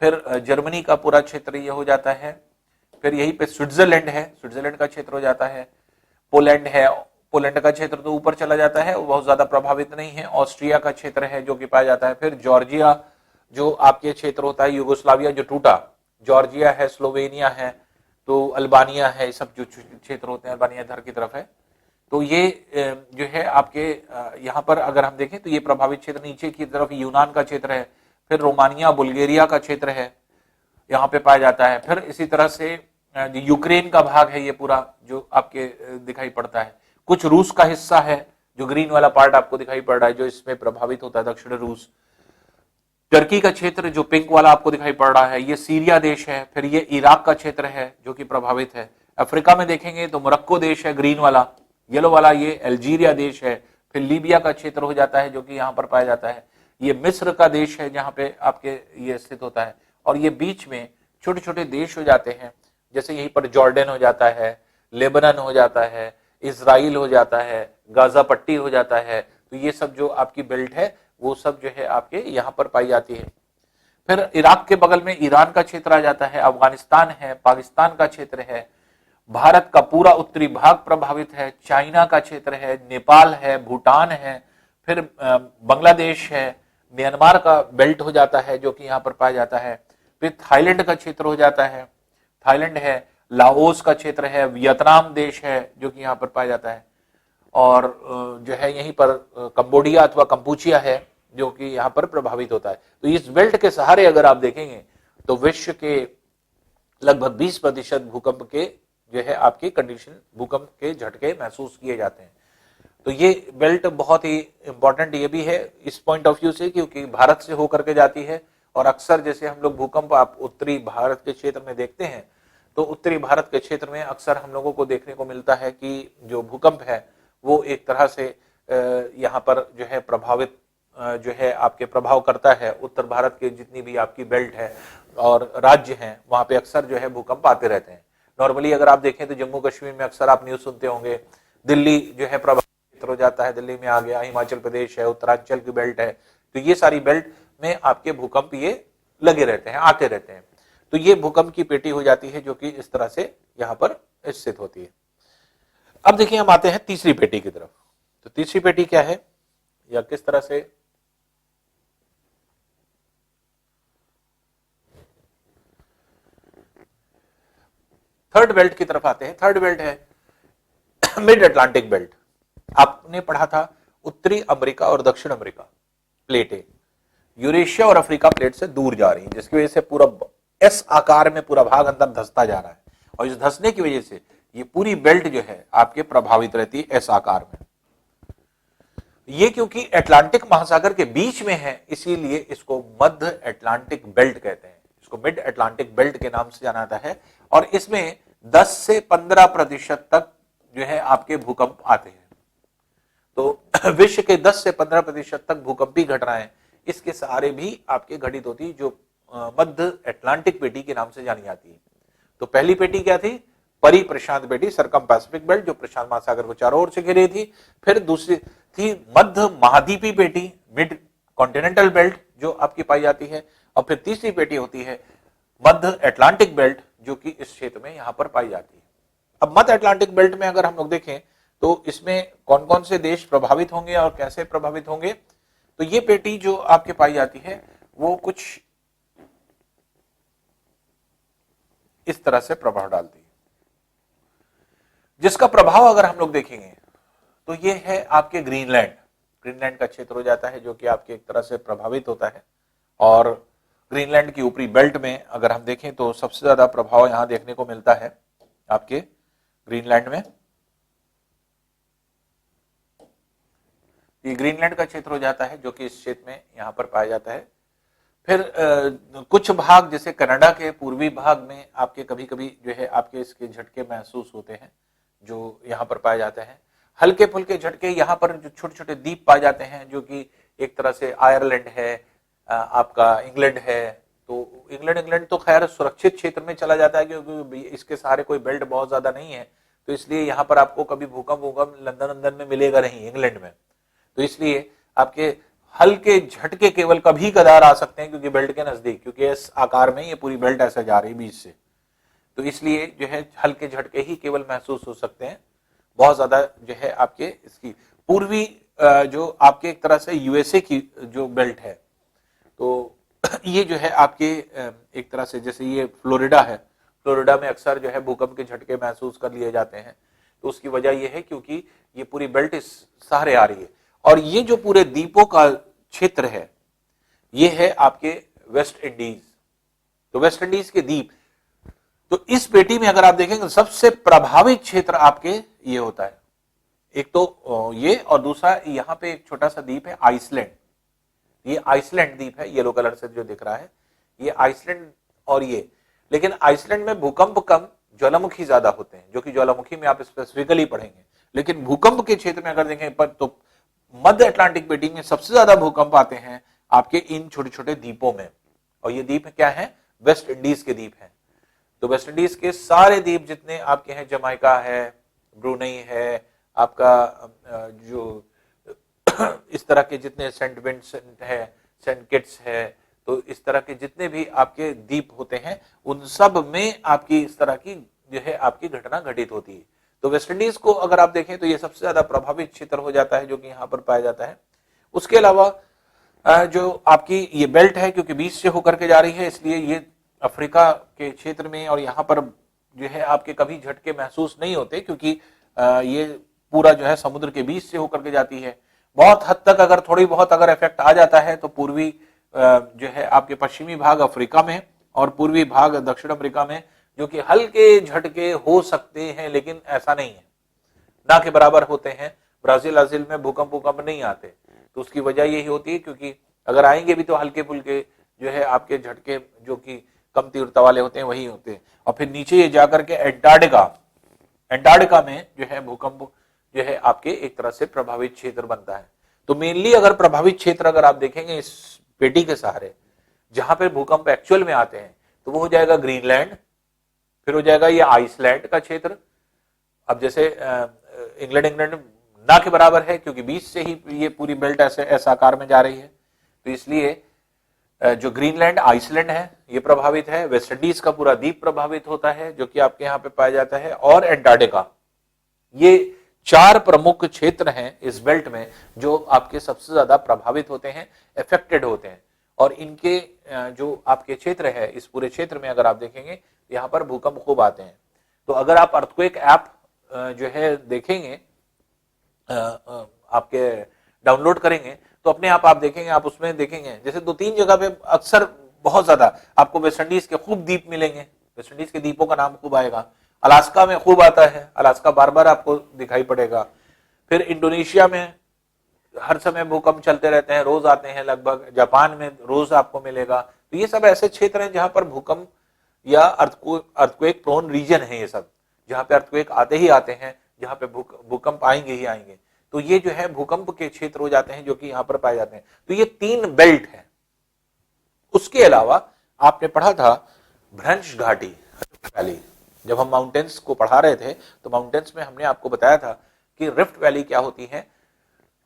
फिर जर्मनी का पूरा क्षेत्र ये हो जाता है, फिर यहीं पे स्विट्जरलैंड है, स्विट्जरलैंड का क्षेत्र हो जाता है, पोलैंड है, पोलैंड का क्षेत्र तो ऊपर चला जाता है, वो बहुत ज्यादा प्रभावित नहीं है, ऑस्ट्रिया का क्षेत्र है जो कि पाया जाता है, फिर जॉर्जिया जो आपके क्षेत्र होता है, यूगोस्लाविया जो टूटा, जॉर्जिया है, स्लोवेनिया है, तो अल्बानिया है, सब जो क्षेत्र होते हैं अल्बानिया इधर की तरफ है। तो ये जो है आपके यहाँ पर अगर हम देखें तो ये प्रभावित क्षेत्र, नीचे की तरफ यूनान का क्षेत्र है, फिर रोमानिया बुल्गारिया का क्षेत्र है यहाँ पे पाया जाता है, फिर इसी तरह से यूक्रेन का भाग है ये पूरा जो आपके दिखाई पड़ता है, कुछ रूस का हिस्सा है जो ग्रीन वाला पार्ट आपको दिखाई पड़ रहा है जो इसमें प्रभावित होता है, दक्षिण रूस, टर्की का क्षेत्र जो पिंक वाला आपको दिखाई पड़ रहा है ये सीरिया देश है, फिर ये इराक का क्षेत्र है जो कि प्रभावित है। अफ्रीका में देखेंगे तो मोरक्को देश है ग्रीन वाला, येलो वाला ये अल्जीरिया देश है, फिर लीबिया का क्षेत्र हो जाता है जो कि यहाँ पर पाया जाता है, ये मिस्र का देश है जहाँ पे आपके ये स्थित होता है, और ये बीच में छोटे छोटे देश हो जाते हैं, जैसे यहीं पर जॉर्डन हो जाता है, लेबनान हो जाता है, इजराइल हो जाता है, गाजा पट्टी हो जाता है। तो ये सब जो आपकी बेल्ट है वो सब जो है आपके यहाँ पर पाई जाती है। फिर इराक के बगल में ईरान का क्षेत्र आ जाता है, अफगानिस्तान है, पाकिस्तान का क्षेत्र है, भारत का पूरा उत्तरी भाग प्रभावित है, चाइना का क्षेत्र है, नेपाल है, भूटान है, फिर बांग्लादेश है, म्यांमार का बेल्ट हो जाता है जो कि यहाँ पर पाया जाता है, फिर थाईलैंड का क्षेत्र हो जाता है, थाईलैंड है, लाओस का क्षेत्र है, वियतनाम देश है जो कि यहाँ पर पाया जाता है, और जो है यहीं पर कंबोडिया अथवा कंपूचिया है जो कि यहाँ पर प्रभावित होता है। तो इस बेल्ट के सहारे अगर आप देखेंगे तो विश्व के लगभग 20% भूकंप के जो है आपकी कंडीशन, भूकंप के झटके महसूस किए जाते हैं। तो ये बेल्ट बहुत ही इंपॉर्टेंट ये भी है इस पॉइंट ऑफ व्यू से क्योंकि भारत से होकर के जाती है, और अक्सर जैसे हम लोग भूकंप आप उत्तरी भारत के क्षेत्र में देखते हैं तो उत्तरी भारत के क्षेत्र में अक्सर हम लोगों को देखने को मिलता है कि जो भूकंप है वो एक तरह से यहाँ पर जो है प्रभावित जो है आपके प्रभाव करता है। उत्तर भारत के जितनी भी आपकी बेल्ट है और राज्य हैं वहां पे अक्सर जो है भूकंप आते रहते हैं। नॉर्मली अगर आप देखें तो जम्मू कश्मीर में अक्सर आप न्यूज सुनते होंगे, दिल्ली जो है प्रभावित हो जाता है, दिल्ली में आ गया, हिमाचल प्रदेश है, उत्तरांचल की बेल्ट है, तो ये सारी बेल्ट में आपके भूकंप ये लगे रहते हैं, आते रहते हैं। तो ये भूकंप की पेटी हो जाती है जो कि इस तरह से यहाँ पर स्थित होती है। अब देखिए हम आते हैं तीसरी पेटी की तरफ। तो तीसरी पेटी क्या है या किस तरह से थर्ड बेल्ट की तरफ आते हैं। थर्ड बेल्ट है मिड अटलांटिक बेल्ट। आपने पढ़ा था उत्तरी अमेरिका और दक्षिण अमेरिका प्लेटें यूरेशिया और अफ्रीका प्लेट से दूर जा रही हैं, जिसकी वजह से पूरा एस आकार में पूरा भाग अंदर धंसता जा रहा है, और इस धंसने की वजह से ये पूरी बेल्ट जो है आपके प्रभावित रहती है एस आकार में। ये क्योंकि अटलांटिक महासागर के बीच में है इसीलिए इसको मध्य अटलांटिक बेल्ट कहते हैं, इसको मिड अटलांटिक बेल्ट के नाम से जाना जाता है। और इसमें 10 से 15% तक जो है आपके भूकंप आते हैं। तो विश्व के 10 से 15% तक भूकंपी घटनाएं इसके सहारे भी आपके घटित होती है, जो मध्य अटलांटिक पेटी के नाम से जानी जाती है। तो पहली पेटी क्या थी? परी प्रशांत पेटी, सरकम पैसिफिक बेल्ट, जो प्रशांत महासागर को चारों ओर से घेरी थी। फिर दूसरी थी मध्य महाद्वीपीय पेटी, मिड कॉन्टिनेंटल बेल्ट, जो आपकी पाई जाती है। और फिर तीसरी पेटी होती है मध्य अटलांटिक बेल्ट, जो कि इस क्षेत्र में यहां पर पाई जाती है। अब मध्य अटलांटिक बेल्ट में अगर हम लोग देखें तो इसमें कौन कौन से देश प्रभावित होंगे और कैसे प्रभावित होंगे, तो ये पेटी जो आपके पाई जाती है वो कुछ इस तरह से प्रभाव डालती है, जिसका प्रभाव अगर हम लोग देखेंगे तो ये है आपके ग्रीनलैंड का क्षेत्र हो जाता है, जो कि आपके एक तरह से प्रभावित होता है। और ग्रीनलैंड की ऊपरी बेल्ट में अगर हम देखें तो सबसे ज्यादा प्रभाव यहां देखने को मिलता है आपके ग्रीनलैंड में। ये ग्रीनलैंड का क्षेत्र हो जाता है, जो कि इस क्षेत्र में यहां पर पाया जाता है। फिर कुछ भाग जैसे कनाडा के पूर्वी भाग में आपके कभी कभी जो है आपके इसके झटके महसूस होते हैं, जो यहाँ पर पाए जाते हैं। हल्के फुल्के झटके यहाँ पर जो छोटे छोटे द्वीप पाए जाते हैं, जो कि एक तरह से आयरलैंड है, आपका इंग्लैंड है। तो इंग्लैंड तो खैर सुरक्षित क्षेत्र में चला जाता है, क्योंकि इसके सहारे कोई बेल्ट बहुत ज्यादा नहीं है, तो इसलिए यहाँ पर आपको कभी भूकंप लंदन में मिलेगा नहीं, इंग्लैंड में। तो इसलिए आपके हल्के झटके केवल कभी कदार आ सकते हैं, क्योंकि बेल्ट के नजदीक, क्योंकि इस आकार में ये पूरी बेल्ट ऐसे जा रही बीच से, तो इसलिए जो है हल्के झटके ही केवल महसूस हो सकते हैं। बहुत ज्यादा जो है आपके इसकी पूर्वी जो आपके एक तरह से यूएसए की जो बेल्ट है, तो ये जो है आपके एक तरह से जैसे ये फ्लोरिडा है, फ्लोरिडा में अक्सर जो है भूकंप के झटके महसूस कर लिए जाते हैं। तो उसकी वजह यह है क्योंकि ये पूरी बेल्ट इस सहारे आ रही है। और ये जो पूरे द्वीपों का क्षेत्र है, ये है आपके वेस्ट इंडीज। तो वेस्ट इंडीज के द्वीप, तो इस पेटी में अगर आप देखेंगे सबसे प्रभावित क्षेत्र आपके ये होता है। एक तो ये, और दूसरा यहां पे एक छोटा सा द्वीप है आइसलैंड। ये आइसलैंड द्वीप है, येलो कलर से जो दिख रहा है ये आइसलैंड। और ये, लेकिन आइसलैंड में भूकंप कम, ज्वालामुखी ज्यादा होते हैं, जो कि ज्वालामुखी में आप स्पेसिफिकली पढ़ेंगे। लेकिन भूकंप के क्षेत्र में अगर देखें पर, तो मध्य अटलांटिक पेटी में सबसे ज्यादा भूकंप आते हैं आपके इन छोटे छोटे द्वीपों में। और ये द्वीप क्या है? वेस्ट इंडीज के द्वीप हैं। तो वेस्ट इंडीज के सारे द्वीप जितने आपके हैं, जमाइका है, ब्रुनेई है, आपका जो इस तरह के जितने सेंट विंसेंट है, सेंट किट्स है, तो इस तरह के जितने भी आपके द्वीप होते हैं, उन सब में आपकी इस तरह की जो है आपकी घटना घटित होती है। तो वेस्ट इंडीज को अगर आप देखें तो ये सबसे ज्यादा प्रभावित क्षेत्र हो जाता है, जो कि यहाँ पर पाया जाता है। उसके अलावा जो आपकी ये बेल्ट है, क्योंकि बीच से होकर के जा रही है, इसलिए ये अफ्रीका के क्षेत्र में और यहाँ पर जो है आपके कभी झटके महसूस नहीं होते, क्योंकि ये पूरा जो है समुद्र के बीच से होकर के जाती है। बहुत हद तक अगर थोड़ी बहुत अगर इफेक्ट आ जाता है तो पूर्वी जो है आपके पश्चिमी भाग अफ्रीका में और पूर्वी भाग दक्षिण अफ्रीका में, जो कि हल्के झटके हो सकते हैं, लेकिन ऐसा नहीं है, ना के बराबर होते हैं। ब्राजील में भूकंप नहीं आते, तो उसकी वजह यही होती है क्योंकि अगर आएंगे भी तो हल्के फुल्के जो है आपके झटके जो कि कम तीव्रता वाले होते हैं वही होते हैं। और फिर नीचे ये जाकर के एंटार्क्टिका में जो है भूकंप जो है आपके एक तरह से प्रभावित क्षेत्र बनता है। तो मेनली अगर प्रभावित क्षेत्र अगर आप देखेंगे इस पेटी के सहारे, जहां पे भूकंप एक्चुअल में आते हैं, तो वो हो जाएगा ग्रीनलैंड, फिर हो जाएगा ये आइसलैंड का क्षेत्र। अब जैसे इंग्लैंड ना के बराबर है, क्योंकि बीच से ही ये पूरी बेल्ट ऐसे आकार में जा रही है, तो इसलिए जो ग्रीनलैंड आइसलैंड है ये प्रभावित है। वेस्ट इंडीज का पूरा द्वीप प्रभावित होता है, जो कि आपके यहाँ पे पाया जाता है, और एंटार्क्टिका। ये 4 प्रमुख क्षेत्र हैं इस बेल्ट में जो आपके सबसे ज्यादा प्रभावित होते हैं, इफेक्टेड होते हैं। और इनके जो आपके क्षेत्र है, इस पूरे क्षेत्र में अगर आप देखेंगे यहाँ पर भूकंप खूब आते हैं। तो अगर आप अर्थक्वेक ऐप जो है देखेंगे, आपके डाउनलोड करेंगे, तो अपने आप देखेंगे, आप उसमें देखेंगे जैसे 2-3 जगह पे अक्सर बहुत ज्यादा आपको वेस्ट इंडीज के खूब द्वीप मिलेंगे, वेस्ट इंडीज के द्वीपों का नाम खूब आएगा। अलास्का में खूब आता है, अलास्का बार बार आपको दिखाई पड़ेगा। फिर इंडोनेशिया में हर समय भूकंप चलते रहते हैं, रोज आते हैं लगभग। जापान में रोज आपको मिलेगा। तो ये सब ऐसे क्षेत्र हैं जहां पर भूकंप या अर्थक्वेक प्रोन रीजन है ये सब, जहां पे अर्थक्वेक आते ही आते हैं, जहां पे भूकंप आएंगे ही आएंगे। तो ये जो है भूकंप के क्षेत्र हो जाते हैं जो कि यहां पर पाए जाते हैं। तो ये 3 बेल्ट है। उसके अलावा आपने पढ़ा था भ्रंश घाटी वैली, जब हम माउंटेन्स को पढ़ा रहे थे तो माउंटेन्स में हमने आपको बताया था कि रिफ्ट वैली क्या होती है,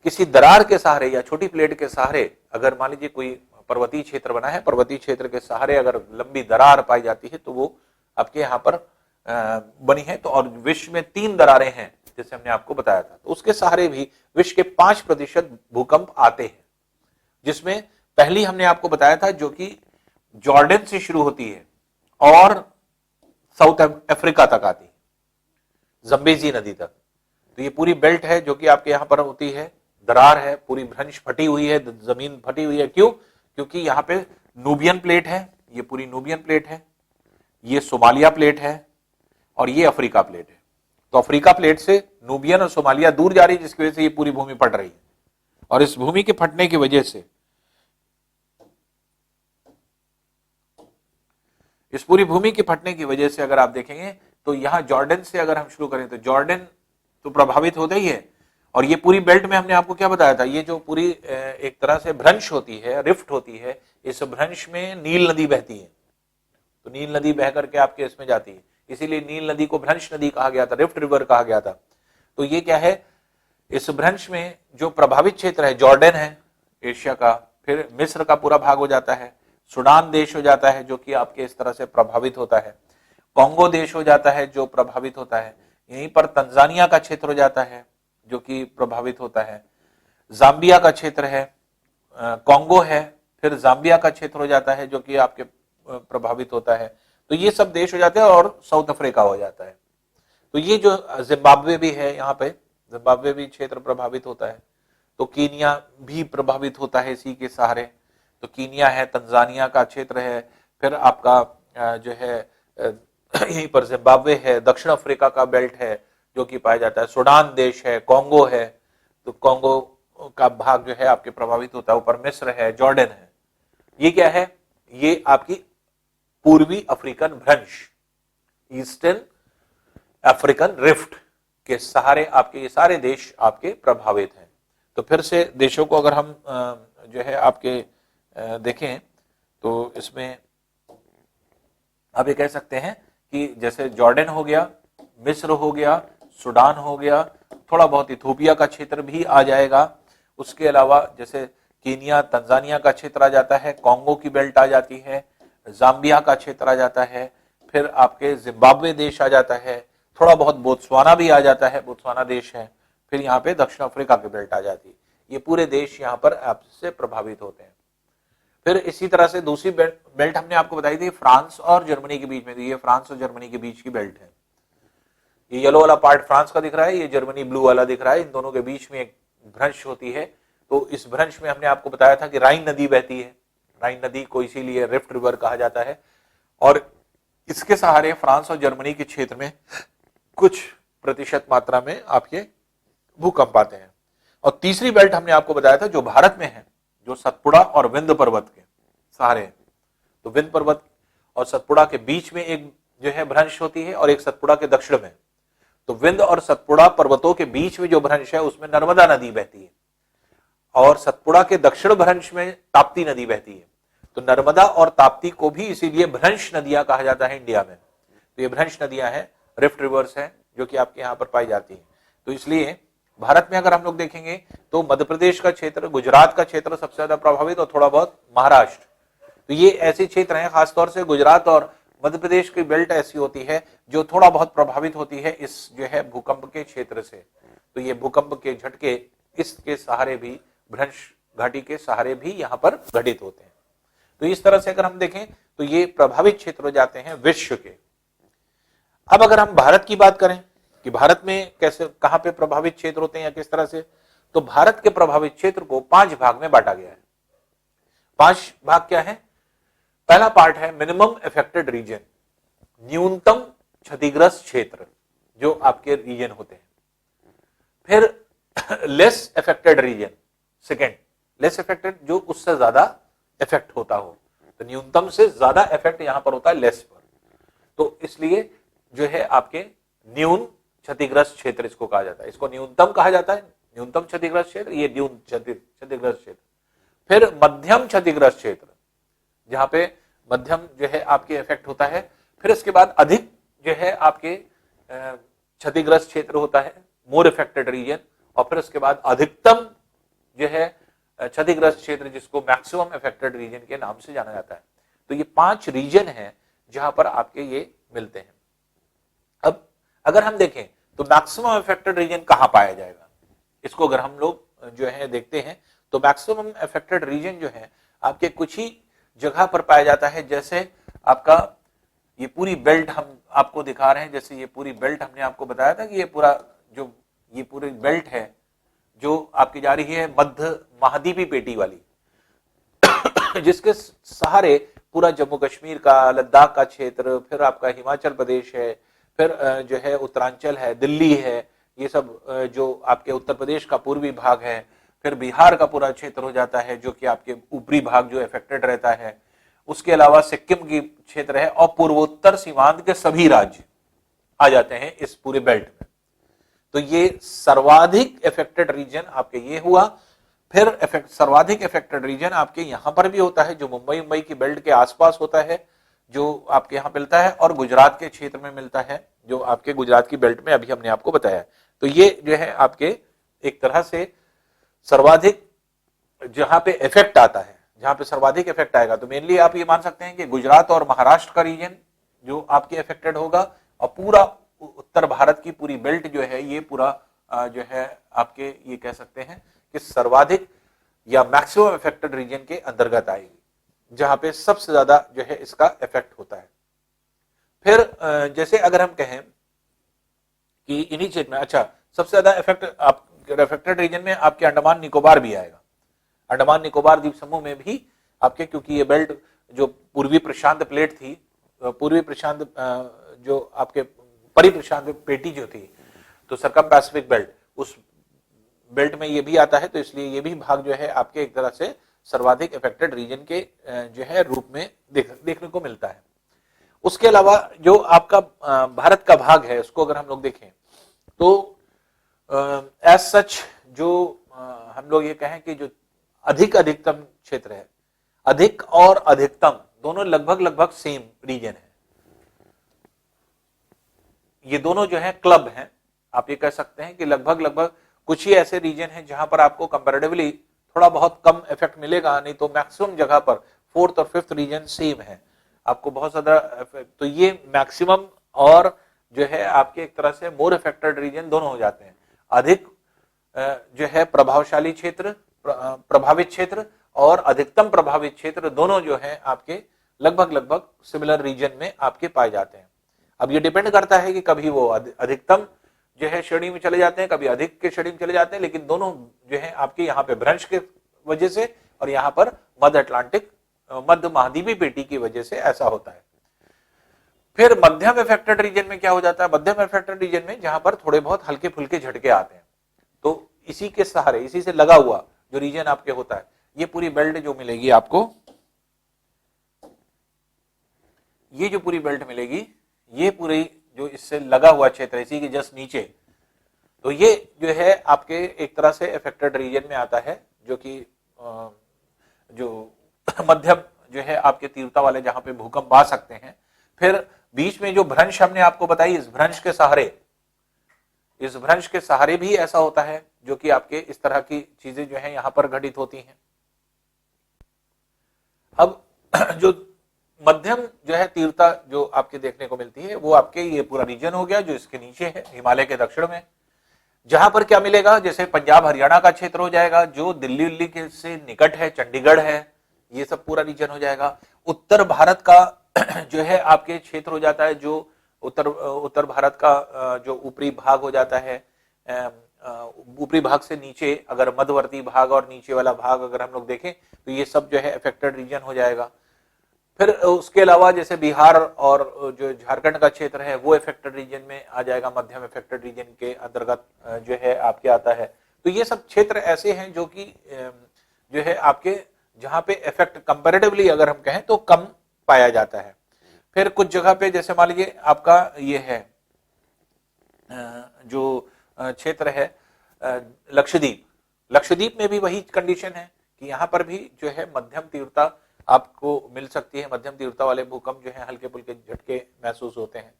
किसी दरार के सहारे या छोटी प्लेट के सहारे अगर मान लीजिए कोई पर्वतीय क्षेत्र बना है, पर्वतीय क्षेत्र के सहारे अगर लंबी दरार पाई जाती है तो वो आपके यहाँ पर बनी है। तो और विश्व में 3 दरारें हैं जैसे हमने आपको बताया था, तो उसके सहारे भी विश्व के 5% भूकंप आते हैं, जिसमें पहली हमने आपको बताया था जो कि जॉर्डन से शुरू होती है और साउथ अफ्रीका तक आती है, जम्बेजी नदी तक। तो ये पूरी बेल्ट है जो कि आपके यहां पर होती है, दरार है, पूरी भ्रंश फटी हुई है, जमीन फटी हुई है। क्यों? क्योंकि यहां पे नूबियन प्लेट है, ये पूरी नूबियन प्लेट है, ये सोमालिया प्लेट है और ये अफ्रीका प्लेट है। तो अफ्रीका प्लेट से नूबियन और सोमालिया दूर जा रही है, जिसकी वजह से ये पूरी भूमि फट रही है। और इस भूमि के फटने की वजह से, इस पूरी भूमि के फटने की वजह से अगर आप देखेंगे तो यहां जॉर्डन से अगर हम शुरू करें तो जॉर्डन तो प्रभावित होता ही है। और ये पूरी बेल्ट में हमने आपको क्या बताया था, ये जो पूरी एक तरह से भ्रंश होती है, रिफ्ट होती है, इस भ्रंश में नील नदी बहती है। तो नील नदी बह करके आपके इसमें जाती है, इसीलिए नील नदी को भ्रंश नदी कहा गया था, रिफ्ट रिवर कहा गया था। तो ये क्या है, इस भ्रंश में जो प्रभावित क्षेत्र है, जॉर्डन है एशिया का, फिर मिस्र का पूरा भाग हो जाता है, सूडान देश हो जाता है जो कि आपके इस तरह से प्रभावित होता है, कांगो देश हो जाता है जो प्रभावित होता है, यहीं पर तंजानिया का क्षेत्र हो जाता है जो कि प्रभावित होता है, जाम्बिया का क्षेत्र है, कांगो है, फिर जाम्बिया का क्षेत्र हो जाता है जो कि आपके प्रभावित होता है। तो ये सब देश हो जाते हैं और साउथ अफ्रीका हो जाता है। तो ये जो जिम्बाब्वे भी है, यहाँ पे जिम्बाब्वे भी क्षेत्र प्रभावित होता है। तो कीनिया भी प्रभावित होता है इसी के सहारे। तो कीनिया है, तंजानिया का क्षेत्र है, फिर आपका जो है यहीं पर जिम्बाब्वे है, दक्षिण अफ्रीका का बेल्ट है जो कि पाया जाता है, सूडान देश है, कांगो है, तो कांगो का भाग जो है आपके प्रभावित होता है, ऊपर मिस्र है, जॉर्डन है। ये क्या है, ये आपकी पूर्वी अफ्रीकन भ्रंश, ईस्टर्न अफ्रीकन रिफ्ट के सहारे आपके ये सारे देश आपके प्रभावित हैं। तो फिर से देशों को अगर हम जो है आपके देखें तो इसमें आप ये कह सकते हैं कि जैसे जॉर्डन हो गया, मिस्र हो गया, सूडान हो गया, थोड़ा बहुत इथोपिया का क्षेत्र भी आ जाएगा। उसके अलावा जैसे कीनिया, तंजानिया का क्षेत्र आ जाता है, कांगो की बेल्ट आ जाती है, जाम्बिया का क्षेत्र आ जाता है, फिर आपके जिम्बाब्वे देश आ जाता है, थोड़ा बहुत बोत्सवाना भी आ जाता है, बोत्सवाना देश है, फिर यहाँ पे दक्षिण अफ्रीका की बेल्ट आ जाती है। ये पूरे देश यहाँ पर आपसे प्रभावित होते हैं। फिर इसी तरह से दूसरी बेल्ट हमने आपको बताई थी फ्रांस और जर्मनी के बीच में, ये फ्रांस और जर्मनी के बीच की बेल्ट है। ये येलो वाला पार्ट फ्रांस का दिख रहा है, ये जर्मनी ब्लू वाला दिख रहा है, इन दोनों के बीच में एक भ्रंश होती है। तो इस भ्रंश में हमने आपको बताया था कि राइन नदी बहती है, राइन नदी को इसीलिए रिफ्ट रिवर कहा जाता है, और इसके सहारे फ्रांस और जर्मनी के क्षेत्र में कुछ प्रतिशत मात्रा में आपके भूकंप आते हैं। और तीसरी बेल्ट हमने आपको बताया था जो भारत में है, जो सतपुड़ा और विंध्य पर्वत के सहारे हैं। तो विंध्य पर्वत और सतपुड़ा के बीच में एक जो है भ्रंश होती है और एक सतपुड़ा के दक्षिण में। तो विंध्य और सतपुड़ा पर्वतों के बीच में जो भ्रंश है उसमें नर्मदा नदी बहती है, और सतपुड़ा के दक्षिण भ्रंश में ताप्ती नदी बहती है। तो नर्मदा और ताप्ती को भी इसीलिए भ्रंश नदियां कहा जाता है इंडिया में। तो ये भ्रंश नदियां हैं, रिफ्ट रिवर्स हैं जो कि आपके यहाँ पर पाई जाती है। तो इसलिए भारत में अगर हम लोग देखेंगे तो मध्य प्रदेश का क्षेत्र, गुजरात का क्षेत्र सबसे ज्यादा प्रभावित, और थोड़ा बहुत महाराष्ट्र। तो ये ऐसे क्षेत्र हैं, खासतौर से गुजरात और मध्य प्रदेश की बेल्ट ऐसी होती है जो थोड़ा बहुत प्रभावित होती है इस जो है भूकंप के क्षेत्र से। तो ये भूकंप के झटके इसके सहारे भी, भ्रंश घाटी के सहारे भी यहाँ पर घटित होते हैं। तो इस तरह से अगर हम देखें तो ये प्रभावित क्षेत्र हो जाते हैं विश्व के। अब अगर हम भारत की बात करें कि भारत में कैसे, कहां पे प्रभावित क्षेत्र होते हैं या किस तरह से, तो भारत के प्रभावित क्षेत्र को 5 भाग में बांटा गया है। 5 भाग क्या है? पहला पार्ट है मिनिमम अफेक्टेड रीजन, न्यूनतम क्षतिग्रस्त क्षेत्र जो आपके रीजन होते हैं। फिर less affected region, second less affected, जो उससे ज्यादा इफेक्ट होता हो। तो न्यूनतम से ज्यादा इफेक्ट यहां पर होता है लेस पर। तो इसलिए जो है आपके न्यून क्षतिग्रस्त क्षेत्र इसको कहा जाता है, इसको न्यूनतम कहा जाता है, न्यूनतम क्षतिग्रस्त क्षेत्र, ये न्यून क्षतिग्रस्त क्षेत्र। फिर मध्यम क्षतिग्रस्त क्षेत्र, जहां पे मध्यम जो है आपके इफेक्ट होता है। फिर इसके बाद अधिक जो है आपके क्षतिग्रस्त क्षेत्र होता है, मोर इफेक्टेड रीजन। और फिर उसके बाद अधिकतम जो है क्षतिग्रस्त क्षेत्र, जिसको मैक्सिमम इफेक्टेड रीजन के नाम से जाना जाता है। तो ये 5 रीजन है जहां पर आपके ये मिलते हैं। अब अगर हम देखें तो मैक्सिमम इफेक्टेड रीजन कहां पाया जाएगा, इसको अगर हम लोग जो है देखते हैं तो मैक्सिमम इफेक्टेड रीजन जो है आपके कुछ ही जगह पर पाया जाता है। जैसे आपका ये पूरी बेल्ट हम आपको दिखा रहे हैं, जैसे ये पूरी बेल्ट हमने आपको बताया था कि ये पूरी बेल्ट है जो आपकी जा रही है मध्य महाद्वीपी पेटी वाली, जिसके सहारे पूरा जम्मू कश्मीर का, लद्दाख का क्षेत्र, फिर आपका हिमाचल प्रदेश है, फिर जो है उत्तरांचल है, दिल्ली है, ये सब जो आपके उत्तर प्रदेश का पूर्वी भाग है, फिर बिहार का पूरा क्षेत्र हो जाता है जो कि आपके ऊपरी भाग जो इफेक्टेड रहता है। उसके अलावा सिक्किम की क्षेत्र है और पूर्वोत्तर सीमांत के सभी राज्य आ जाते हैं इस पूरे बेल्ट में। तो ये सर्वाधिक इफेक्टेड रीजन आपके ये हुआ। फिर सर्वाधिक इफेक्टेड रीजन आपके यहां पर भी होता है, जो मुंबई की बेल्ट के आसपास होता है, जो आपके यहां मिलता है, और गुजरात के क्षेत्र में मिलता है, जो आपके गुजरात की बेल्ट में अभी हमने आपको बताया। तो ये जो है आपके एक तरह से सर्वाधिक जहां पे इफेक्ट आता है, जहां पे सर्वाधिक इफेक्ट आएगा, तो मेनली आप ये मान सकते हैं कि गुजरात और महाराष्ट्र का रीजन जो आपके इफेक्टेड होगा, और पूरा उत्तर भारत की पूरी बेल्ट जो है ये पूरा जो है आपके ये कह सकते हैं कि सर्वाधिक या मैक्सिमम इफेक्टेड रीजन के अंतर्गत आएगी, जहां पे सबसे ज्यादा जो है इसका इफेक्ट होता है। फिर जैसे अगर हम कहें कि इन्हीं क्षेत्र में, अच्छा, सबसे ज्यादा इफेक्टेड रीजन में आपके अंडमान निकोबार भी आएगा। अंडमान निकोबार द्वीप समूह में भी आपके, क्योंकि ये बेल्ट जो पूर्वी प्रशांत प्लेट थी, पूर्वी प्रशांत जो आपके परिप्रशांत पेटी जो थी, तो सर्कम पैसिफिक बेल्ट, उस बेल्ट में ये भी आता है, तो इसलिए ये भी भाग जो है आपके एक तरह से सर्वाधिक इफेक्टेड रीजन के जो है रूप में देखने को मिलता है। उसके अलावा जो आपका भारत का भाग है, उसको अगर हम लोग देखें तो एज सच जो हम लोग ये कहें कि जो अधिकतम क्षेत्र है, अधिक और अधिकतम दोनों लगभग सेम रीजन है। ये दोनों जो है क्लब हैं, आप ये कह सकते हैं कि लगभग कुछ ही ऐसे रीजन हैं जहां पर आपको कंपैरेटिवली थोड़ा बहुत कम इफेक्ट मिलेगा, नहीं तो मैक्सिमम जगह पर 4th और 5th रीजन सेम है, आपको बहुत ज्यादा। तो ये मैक्सिमम और जो है आपके एक तरह से मोर इफेक्टेड रीजन दोनों हो जाते हैं। अधिक जो है प्रभावशाली क्षेत्र, प्रभावित क्षेत्र, और अधिकतम प्रभावित क्षेत्र दोनों जो है आपके लगभग सिमिलर रीजन में आपके पाए जाते हैं। अब ये डिपेंड करता है कि कभी वो अधिकतम जो है श्रेणी में चले जाते हैं, कभी अधिक के श्रेणी में चले जाते हैं, लेकिन दोनों जो है आपके यहाँ पे भ्रंश के वजह से और यहाँ पर मध्य महाद्वीपी पेटी की वजह से ऐसा होता है। फिर मध्यम इफेक्टेड रीजन में क्या हो जाता है, मध्यम इफेक्टेड रीजन में जहां पर थोड़े बहुत हल्के फुल्के झटके आते हैं, तो इसी के सहारे, इसी से लगा हुआ जो रीजन आपके होता है, ये पूरी बेल्ट जो मिलेगी आपको, ये जो पूरी बेल्ट मिलेगी, ये पूरी जो इससे लगा हुआ क्षेत्र, इसी के जस्ट नीचे, तो ये जो है आपके एक तरह से इफेक्टेड रीजन में आता है, जो कि जो मध्यम जो है आपके तीव्रता वाले, जहां पे भूकंप आ सकते हैं। फिर बीच में जो भ्रंश हमने आपको बताई, इस भ्रंश के सहारे भी ऐसा होता है, जो कि आपके इस तरह की चीजें जो है यहां पर घटित होती हैं। अब जो मध्यम जो है तीव्रता जो आपके देखने को मिलती है, वो आपके ये पूरा रीजन हो गया जो इसके नीचे है, हिमालय के दक्षिण में, जहां पर क्या मिलेगा, जैसे पंजाब हरियाणा का क्षेत्र हो जाएगा, जो दिल्ली के से निकट है, चंडीगढ़ है, ये सब पूरा रीजन हो जाएगा। उत्तर भारत का जो है आपके क्षेत्र हो जाता है, जो उत्तर भारत का जो ऊपरी भाग हो जाता है, ऊपरी भाग से नीचे अगर मध्यवर्ती भाग और नीचे वाला भाग अगर हम लोग देखें तो ये सब जो है अफेक्टेड रीजन हो जाएगा। फिर उसके अलावा जैसे बिहार और जो झारखंड का क्षेत्र है वो अफेक्टेड रीजन में आ जाएगा, मध्यम अफेक्टेड रीजन के अंतर्गत जो है आपके आता है। तो ये सब क्षेत्र ऐसे हैं जो कि जो है आपके जहां पे इफेक्ट कंपैरेटिवली अगर हम कहें तो कम पाया जाता है। फिर कुछ जगह पे जैसे मान लीजिए आपका ये है जो क्षेत्र है लक्षद्वीप, लक्षद्वीप में भी वही कंडीशन है कि यहाँ पर भी जो है मध्यम तीव्रता आपको मिल सकती है, मध्यम तीव्रता वाले भूकंप जो है हल्के फुल्के झटके महसूस होते हैं।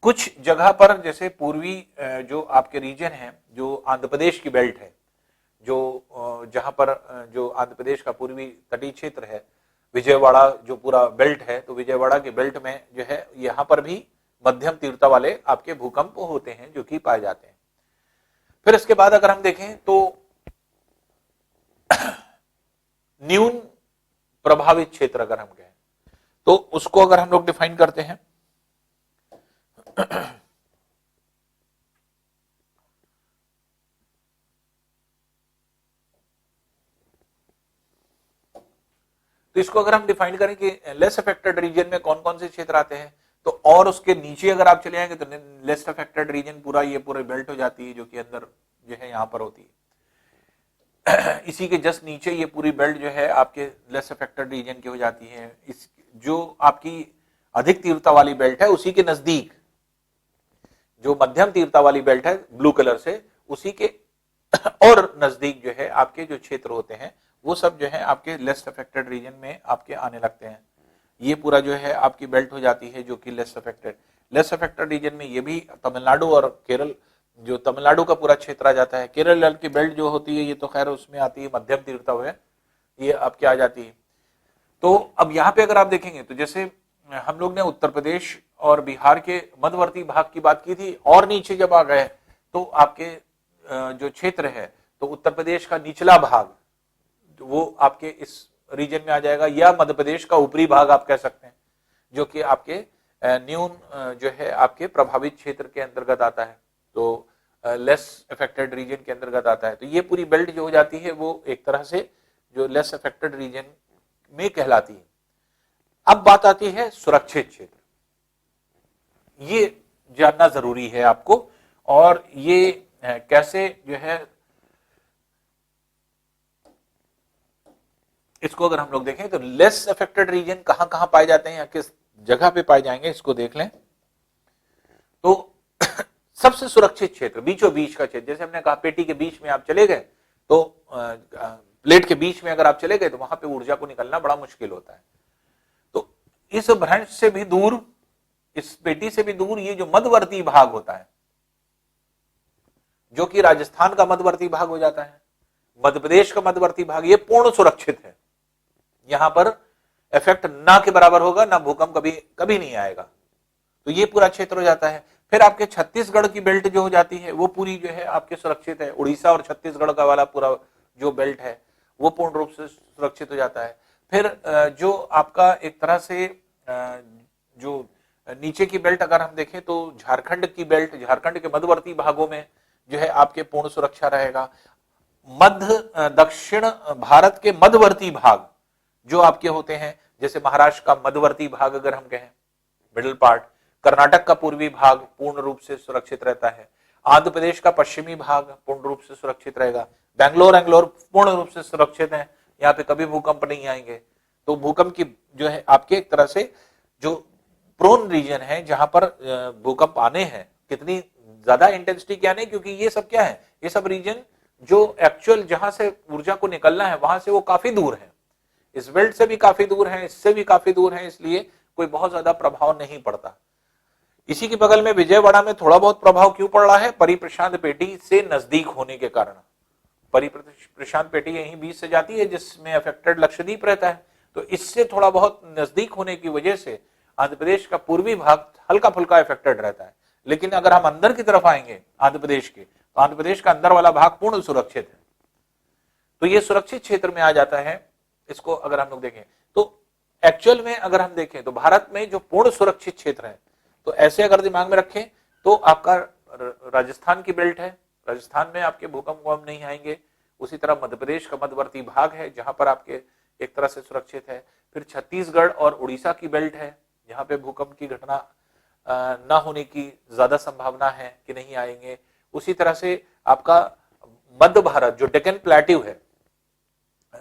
कुछ जगह पर जैसे पूर्वी जो आपके रीजन है, जो आंध्र प्रदेश की बेल्ट है, जो जहां पर जो आंध्र प्रदेश का पूर्वी तटीय क्षेत्र है, विजयवाड़ा जो पूरा बेल्ट है, तो विजयवाड़ा के बेल्ट में जो है यहाँ पर भी मध्यम तीव्रता वाले आपके भूकंप होते हैं जो कि पाए जाते हैं। फिर इसके बाद अगर हम देखें तो न्यून प्रभावित क्षेत्र अगर हम कहें तो उसको अगर हम लोग डिफाइन करते हैं तो इसको अगर हम डिफाइन करें कि लेस अफेक्टेड रीजन में कौन कौन से क्षेत्र आते हैं, तो और उसके नीचे अगर आप चले जाएंगे तो लेस अफेक्टेड रीजन पूरा ये पूरे बेल्ट हो जाती है जो कि अंदर जो है यहां पर होती है। इसी के जस्ट नीचे ये पूरी बेल्ट जो है आपके लेस अफेक्टेड रीजन की हो जाती है। इस जो आपकी अधिक तीव्रता वाली बेल्ट है उसी के नजदीक जो मध्यम तीव्रता वाली बेल्ट है ब्लू कलर से, उसी के और नजदीक जो है आपके जो क्षेत्र होते हैं वो सब जो है आपके लेस अफेक्टेड रीजन में आपके आने लगते हैं। ये पूरा जो है आपकी बेल्ट हो जाती है जो कि लेस अफेक्टेड रीजन में ये भी तमिलनाडु और केरल, जो तमिलनाडु का पूरा क्षेत्र आ जाता है। केरल की बेल्ट जो होती है ये तो खैर उसमें आती है मध्यम तीव्रता में, ये आपके आ जाती है। तो अब यहाँ पे अगर आप देखेंगे तो जैसे हम लोग ने उत्तर प्रदेश और बिहार के मध्यवर्ती भाग की बात की थी, और नीचे जब आ गए तो आपके जो क्षेत्र है तो उत्तर प्रदेश का निचला भाग वो आपके इस रीजन में आ जाएगा, या मध्य प्रदेश का ऊपरी भाग आप कह सकते हैं जो कि आपके न्यून जो है आपके प्रभावित क्षेत्र के अंतर्गत आता है, तो लेस अफेक्टेड रीजन के अंतर्गत आता है। तो ये पूरी बेल्ट जो हो जाती है वो एक तरह से जो लेस अफेक्टेड रीजन में कहलाती है। अब बात आती है सुरक्षित क्षेत्र, ये जानना जरूरी है आपको, और ये कैसे जो है इसको अगर हम लोग देखें तो लेस अफेक्टेड रीजन कहां कहां पाए जाते हैं या किस जगह पे पाए जाएंगे इसको देख लें। तो सबसे सुरक्षित क्षेत्र बीचों बीच का क्षेत्र, जैसे हमने कहा पेटी के बीच में आप चले गए तो प्लेट के बीच में अगर आप चले गए तो वहां पे ऊर्जा को निकलना बड़ा मुश्किल होता है। तो इस भ्रंश से भी दूर, इस पेटी से भी दूर ये जो मध्यवर्ती भाग होता है जो कि राजस्थान का मध्यवर्ती भाग हो जाता है, मध्य प्रदेश का मध्यवर्ती भाग, ये पूर्ण सुरक्षित है। यहां पर इफेक्ट ना के बराबर होगा, ना भूकंप कभी कभी नहीं आएगा, तो ये पूरा क्षेत्र हो जाता है। फिर आपके छत्तीसगढ़ की बेल्ट जो हो जाती है वो पूरी जो है आपके सुरक्षित है। उड़ीसा और छत्तीसगढ़ का वाला पूरा जो बेल्ट है वो पूर्ण रूप से सुरक्षित हो जाता है। फिर जो आपका एक तरह से जो नीचे की बेल्ट अगर हम देखें तो झारखंड की बेल्ट, झारखंड के मध्यवर्ती भागों में जो है आपके पूर्ण सुरक्षा रहेगा। मध्य दक्षिण भारत के मध्यवर्ती भाग जो आपके होते हैं, जैसे महाराष्ट्र का मध्यवर्ती भाग अगर हम कहें मिडिल पार्ट, कर्नाटक का पूर्वी भाग पूर्ण रूप से सुरक्षित रहता है, आंध्र प्रदेश का पश्चिमी भाग पूर्ण रूप से सुरक्षित रहेगा, बैंगलोर पूर्ण रूप से सुरक्षित है, यहाँ पे कभी भूकंप नहीं आएंगे। तो भूकंप की जो है आपके एक तरह से जो प्रोन रीजन है जहां पर भूकंप आने हैं, कितनी ज्यादा इंटेंसिटी क्या नहीं, क्योंकि ये सब क्या है, ये सब रीजन जो एक्चुअल जहां से ऊर्जा को निकलना है वहां से वो काफी दूर है, इस बेल्ट से भी काफी दूर है, इससे भी काफी दूर है, इसलिए कोई बहुत ज्यादा प्रभाव नहीं पड़ता। इसी के बगल में विजयवाड़ा में थोड़ा बहुत प्रभाव क्यों पड़ रहा है, परिप्रशांत पेटी से नजदीक होने के कारण। परिप्रशांत पेटी यहीं बीच से जाती है जिसमें अफेक्टेड लक्षद्वीप रहता है, तो इससे थोड़ा बहुत नजदीक होने की वजह से आंध्र प्रदेश का पूर्वी भाग हल्का फुल्का अफेक्टेड रहता है। लेकिन अगर हम अंदर की तरफ आएंगे आंध्र प्रदेश के, तो आंध्र प्रदेश का अंदर वाला भाग पूर्ण सुरक्षित है, तो ये सुरक्षित क्षेत्र में आ जाता है। इसको अगर हम लोग देखें तो एक्चुअल में अगर हम देखें तो भारत में जो पूर्ण सुरक्षित क्षेत्र है, तो ऐसे अगर दिमाग में रखें तो आपका राजस्थान की बेल्ट है, राजस्थान में आपके भूकंप नहीं आएंगे। उसी तरह मध्य प्रदेश का मध्यवर्ती भाग है जहां पर आपके एक तरह से सुरक्षित है। फिर छत्तीसगढ़ और उड़ीसा की बेल्ट है जहां पे भूकंप की घटना ना होने की ज्यादा संभावना है कि नहीं आएंगे। उसी तरह से आपका मध्य भारत जो डेक्कन प्लेट्यू है,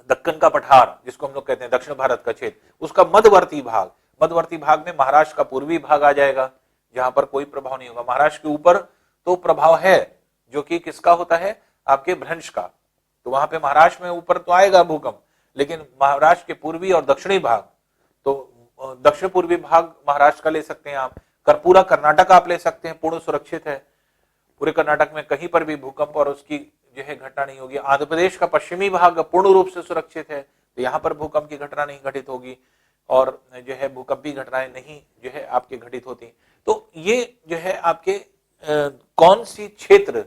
दक्कन का पठार जिसको हम लोग कहते हैं दक्षिण भारत का क्षेत्र, उसका मध्यवर्ती भाग मध्यवर्ती भाग में महाराष्ट्र का पूर्वी भाग आ जाएगा जहां पर कोई प्रभाव नहीं होगा। महाराष्ट्र के ऊपर तो प्रभाव है जो कि किसका होता है, आपके भ्रंश का, तो वहां पे महाराष्ट्र में ऊपर तो आएगा भूकंप, लेकिन महाराष्ट्र के पूर्वी और दक्षिणी भाग, तो दक्षिण पूर्वी भाग महाराष्ट्र का ले सकते हैं आप, पूरा कर्नाटक आप ले सकते हैं, पूर्ण सुरक्षित है, पूरे कर्नाटक में कहीं पर भी भूकंप और उसकी जो है घटना नहीं होगी। आंध्र प्रदेश का पश्चिमी भाग पूर्ण रूप से सुरक्षित है, तो यहाँ पर भूकंप की घटना नहीं घटित होगी और जो है भूकंपी घटनाएं नहीं जो है आपके घटित होती। तो ये जो है आपके कौन सी क्षेत्र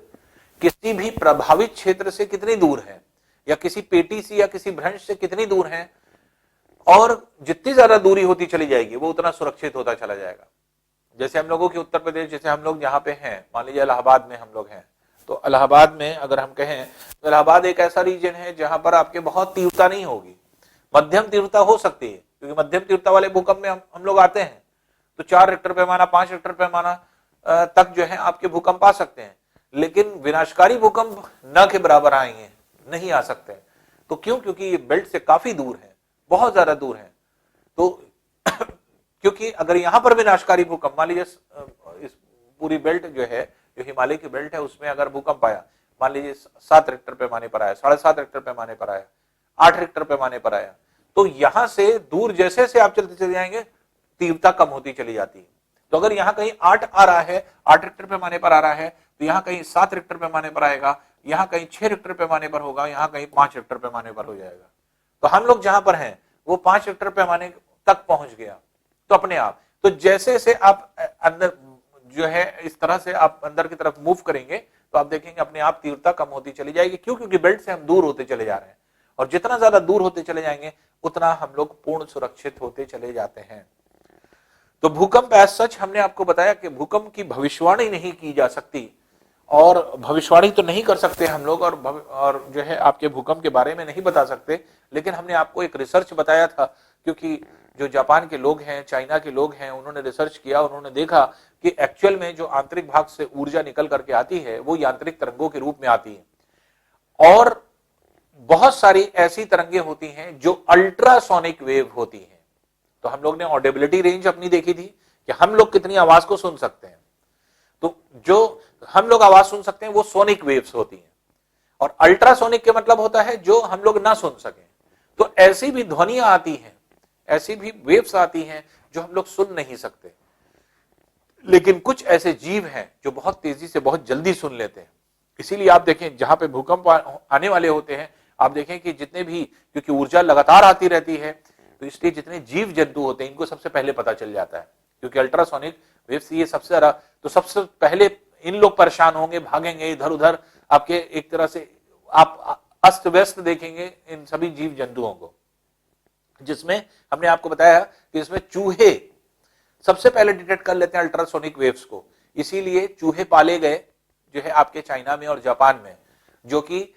किसी भी प्रभावित क्षेत्र से कितनी दूर है, या किसी पेटी से या किसी भ्रंश से कितनी दूर है, और जितनी ज्यादा दूरी होती चली जाएगी वो उतना सुरक्षित होता चला जाएगा। जैसे हम लोगों के उत्तर प्रदेश, जैसे हम लोग जहां पे हैं, मान लीजिए इलाहाबाद में हम लोग हैं, तो इलाहाबाद में अगर हम कहें तो इलाहाबाद एक ऐसा रीजन है जहां पर आपके बहुत तीव्रता नहीं होगी, मध्यम तीव्रता हो सकती है, क्योंकि मध्यम तीव्रता वाले भूकंप में हम लोग आते हैं तो 4 रिक्टर पैमाना 5 रिक्टर पैमाना तक जो है आपके भूकंप आ सकते हैं, लेकिन विनाशकारी भूकंप न के बराबर आएंगे, नहीं आ सकते। तो क्यों? क्योंकि ये बेल्ट से काफी दूर है, बहुत ज्यादा दूर है। तो क्योंकि अगर यहां पर विनाशकारी भूकंप, मान लीजिए इस पूरी बेल्ट जो है, जो हिमालय की बेल्ट है, उसमें अगर भूकंप आया, मान लीजिए 7 रिक्टर पैमाने पर आया, 7.5 रिक्टर पैमाने पर आया, 8 रिक्टर पैमाने पर आया, तो यहां से दूर जैसे से आप चलते चले जाएंगे तीव्रता कम होती चली जाती है। तो अगर यहां कहीं 8 आ रहा है, 8 रिक्टर पैमाने पर आ रहा है, तो यहां कहीं 7 रिक्टर पैमाने पर आएगा, यहां कहीं 6 रिक्टर पैमाने पर होगा, यहां कहीं 5 रिक्टर पैमाने पर हो जाएगा। तो हम लोग जहां पर हैं वो 5 रिक्टर पैमाने तक पहुंच गया, तो अपने आप, तो जैसे से आप अंदर जो है इस तरह से आप अंदर की तरफ मूव करेंगे तो आप देखेंगे अपने आप तीव्रता कम होती चली जाएगी। क्यों? क्योंकि बेल्ट से हम दूर होते चले जा रहे हैं, और जितना ज्यादा दूर होते चले जाएंगे उतना हम लोग पूर्ण सुरक्षित होते चले जाते हैं। तो भूकंप एज सच हमने आपको बताया कि भूकंप की भविष्यवाणी नहीं की जा सकती, और भविष्यवाणी तो नहीं कर सकते हम लोग, और जो है आपके भूकंप के बारे में नहीं बता सकते, लेकिन हमने आपको एक रिसर्च बताया था, क्योंकि जो जापान के लोग हैं, चाइना के लोग हैं, उन्होंने रिसर्च किया, उन्होंने देखा कि एक्चुअल में जो आंतरिक भाग से ऊर्जा निकल करके आती है वो यांत्रिक तरंगों के रूप में आती है, और बहुत सारी ऐसी तरंगें होती हैं जो अल्ट्रासोनिक वेव होती हैं। तो हम लोग ने ऑडिबिलिटी रेंज अपनी देखी थी कि हम लोग कितनी आवाज को सुन सकते हैं, तो जो हम लोग आवाज सुन सकते हैं वो सोनिक वेव्स होती हैं, और अल्ट्रासोनिक के मतलब होता है जो हम लोग ना सुन सकें। तो ऐसी भी ध्वनियां आती हैं, ऐसी भी वेव्स आती हैं जो हम लोग सुन नहीं सकते, लेकिन कुछ ऐसे जीव हैं जो बहुत तेजी से बहुत जल्दी सुन लेते हैं। इसीलिए आप देखें जहां पे भूकंप आने वाले होते हैं, आप देखें कि जितने भी, क्योंकि ऊर्जा लगातार आती रहती है, तो इसलिए जितने जीव जंतु होते हैं इनको सबसे पहले पता चल जाता है, क्योंकि अल्ट्रासोनिक वेव्स ये सबसे ज्यादा, तो सबसे पहले इन लोग परेशान होंगे, भागेंगे इधर उधर, आपके एक तरह से आप अस्त व्यस्त देखेंगे इन सभी जीव जंतुओं को, जिसमें हमने आपको बताया कि इसमें चूहे सबसे पहले डिटेक्ट कर लेते हैं अल्ट्रासोनिक वेव्स को। इसीलिए चूहे पाले गए जो है आपके चाइना में और जापान में, जो कि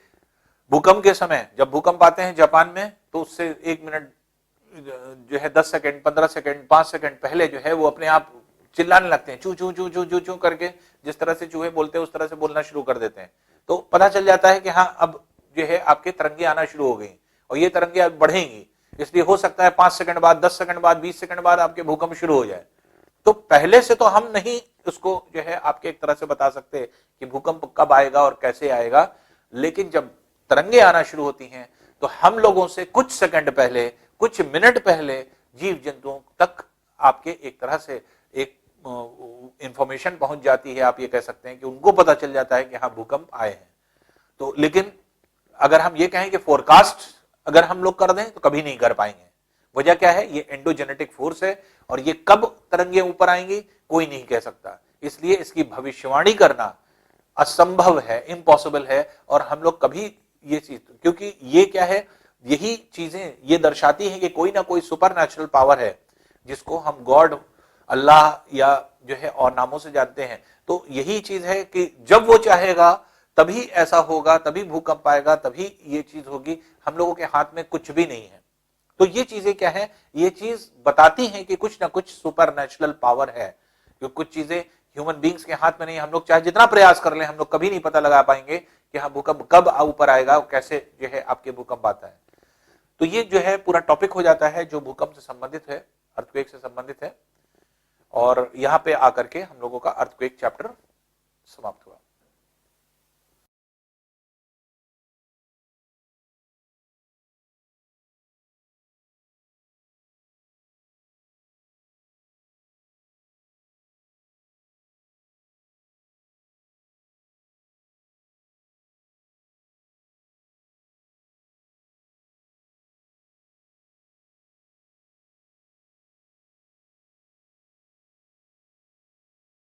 भूकंप के समय, जब भूकंप आते हैं जापान में, तो उससे 1 मिनट जो है 10 सेकंड 15 सेकंड 5 सेकंड पहले जो है वो अपने आप चिल्लाने लगते हैं, चू चू चू चू चू चू करके, जिस तरह से चूहे बोलते हैं उस तरह से बोलना शुरू कर देते हैं। तो पता चल जाता है कि हाँ अब जो है आपके तरंगे आना शुरू हो गई, और ये तरंगे अब बढ़ेंगी, इसलिए हो सकता है 5 सेकंड बाद, 10 सेकंड बाद, 20 सेकंड बाद आपके भूकंप शुरू हो जाए। तो पहले से तो हम नहीं उसको जो है आपके एक तरह से बता सकते कि भूकंप कब आएगा और कैसे आएगा, लेकिन जब तरंगे आना शुरू होती हैं तो हम लोगों से कुछ सेकंड पहले, कुछ मिनट पहले जीव जंतुओं तक आपके एक तरह से एक इंफॉर्मेशन पहुंच जाती है। आप ये कह सकते हैं कि उनको पता चल जाता है कि हाँ भूकंप आए हैं। तो लेकिन अगर हम ये कहें कि फोरकास्ट अगर हम लोग कर दें तो कभी नहीं कर पाएंगे। वजह क्या है? ये एंडोजेनेटिक फोर्स है, और ये कब तरंगे ऊपर आएंगी कोई नहीं कह सकता, इसलिए इसकी भविष्यवाणी करना असंभव है, इम्पॉसिबल है। और हम लोग कभी ये चीज, क्योंकि ये क्या है, यही चीजें ये दर्शाती हैं कि कोई ना कोई सुपर नेचुरल पावर है जिसको हम गॉड, अल्लाह या जो है और नामों से जानते हैं। तो यही चीज है कि जब वो चाहेगा तभी ऐसा होगा, तभी भूकंप आएगा, तभी ये चीज होगी। हम लोगों के हाथ में कुछ भी नहीं है। तो ये चीजें क्या है? ये चीज बताती हैं कि कुछ ना कुछ सुपर नेचुरल पावर है, क्योंकि कुछ चीजें ह्यूमन बींग्स के हाथ में नहीं। हम लोग चाहे जितना प्रयास कर लें, हम लोग कभी नहीं पता लगा पाएंगे कि हाँ भूकंप कब ऊपर आएगा, कैसे जो है आपके भूकंप आता है। तो ये जो है पूरा टॉपिक हो जाता है जो भूकंप से संबंधित है। अर्थक्वेक से संबंधित है। और यहां पे आकर के हम लोगों का अर्थक्वेक चैप्टर समाप्त हुआ।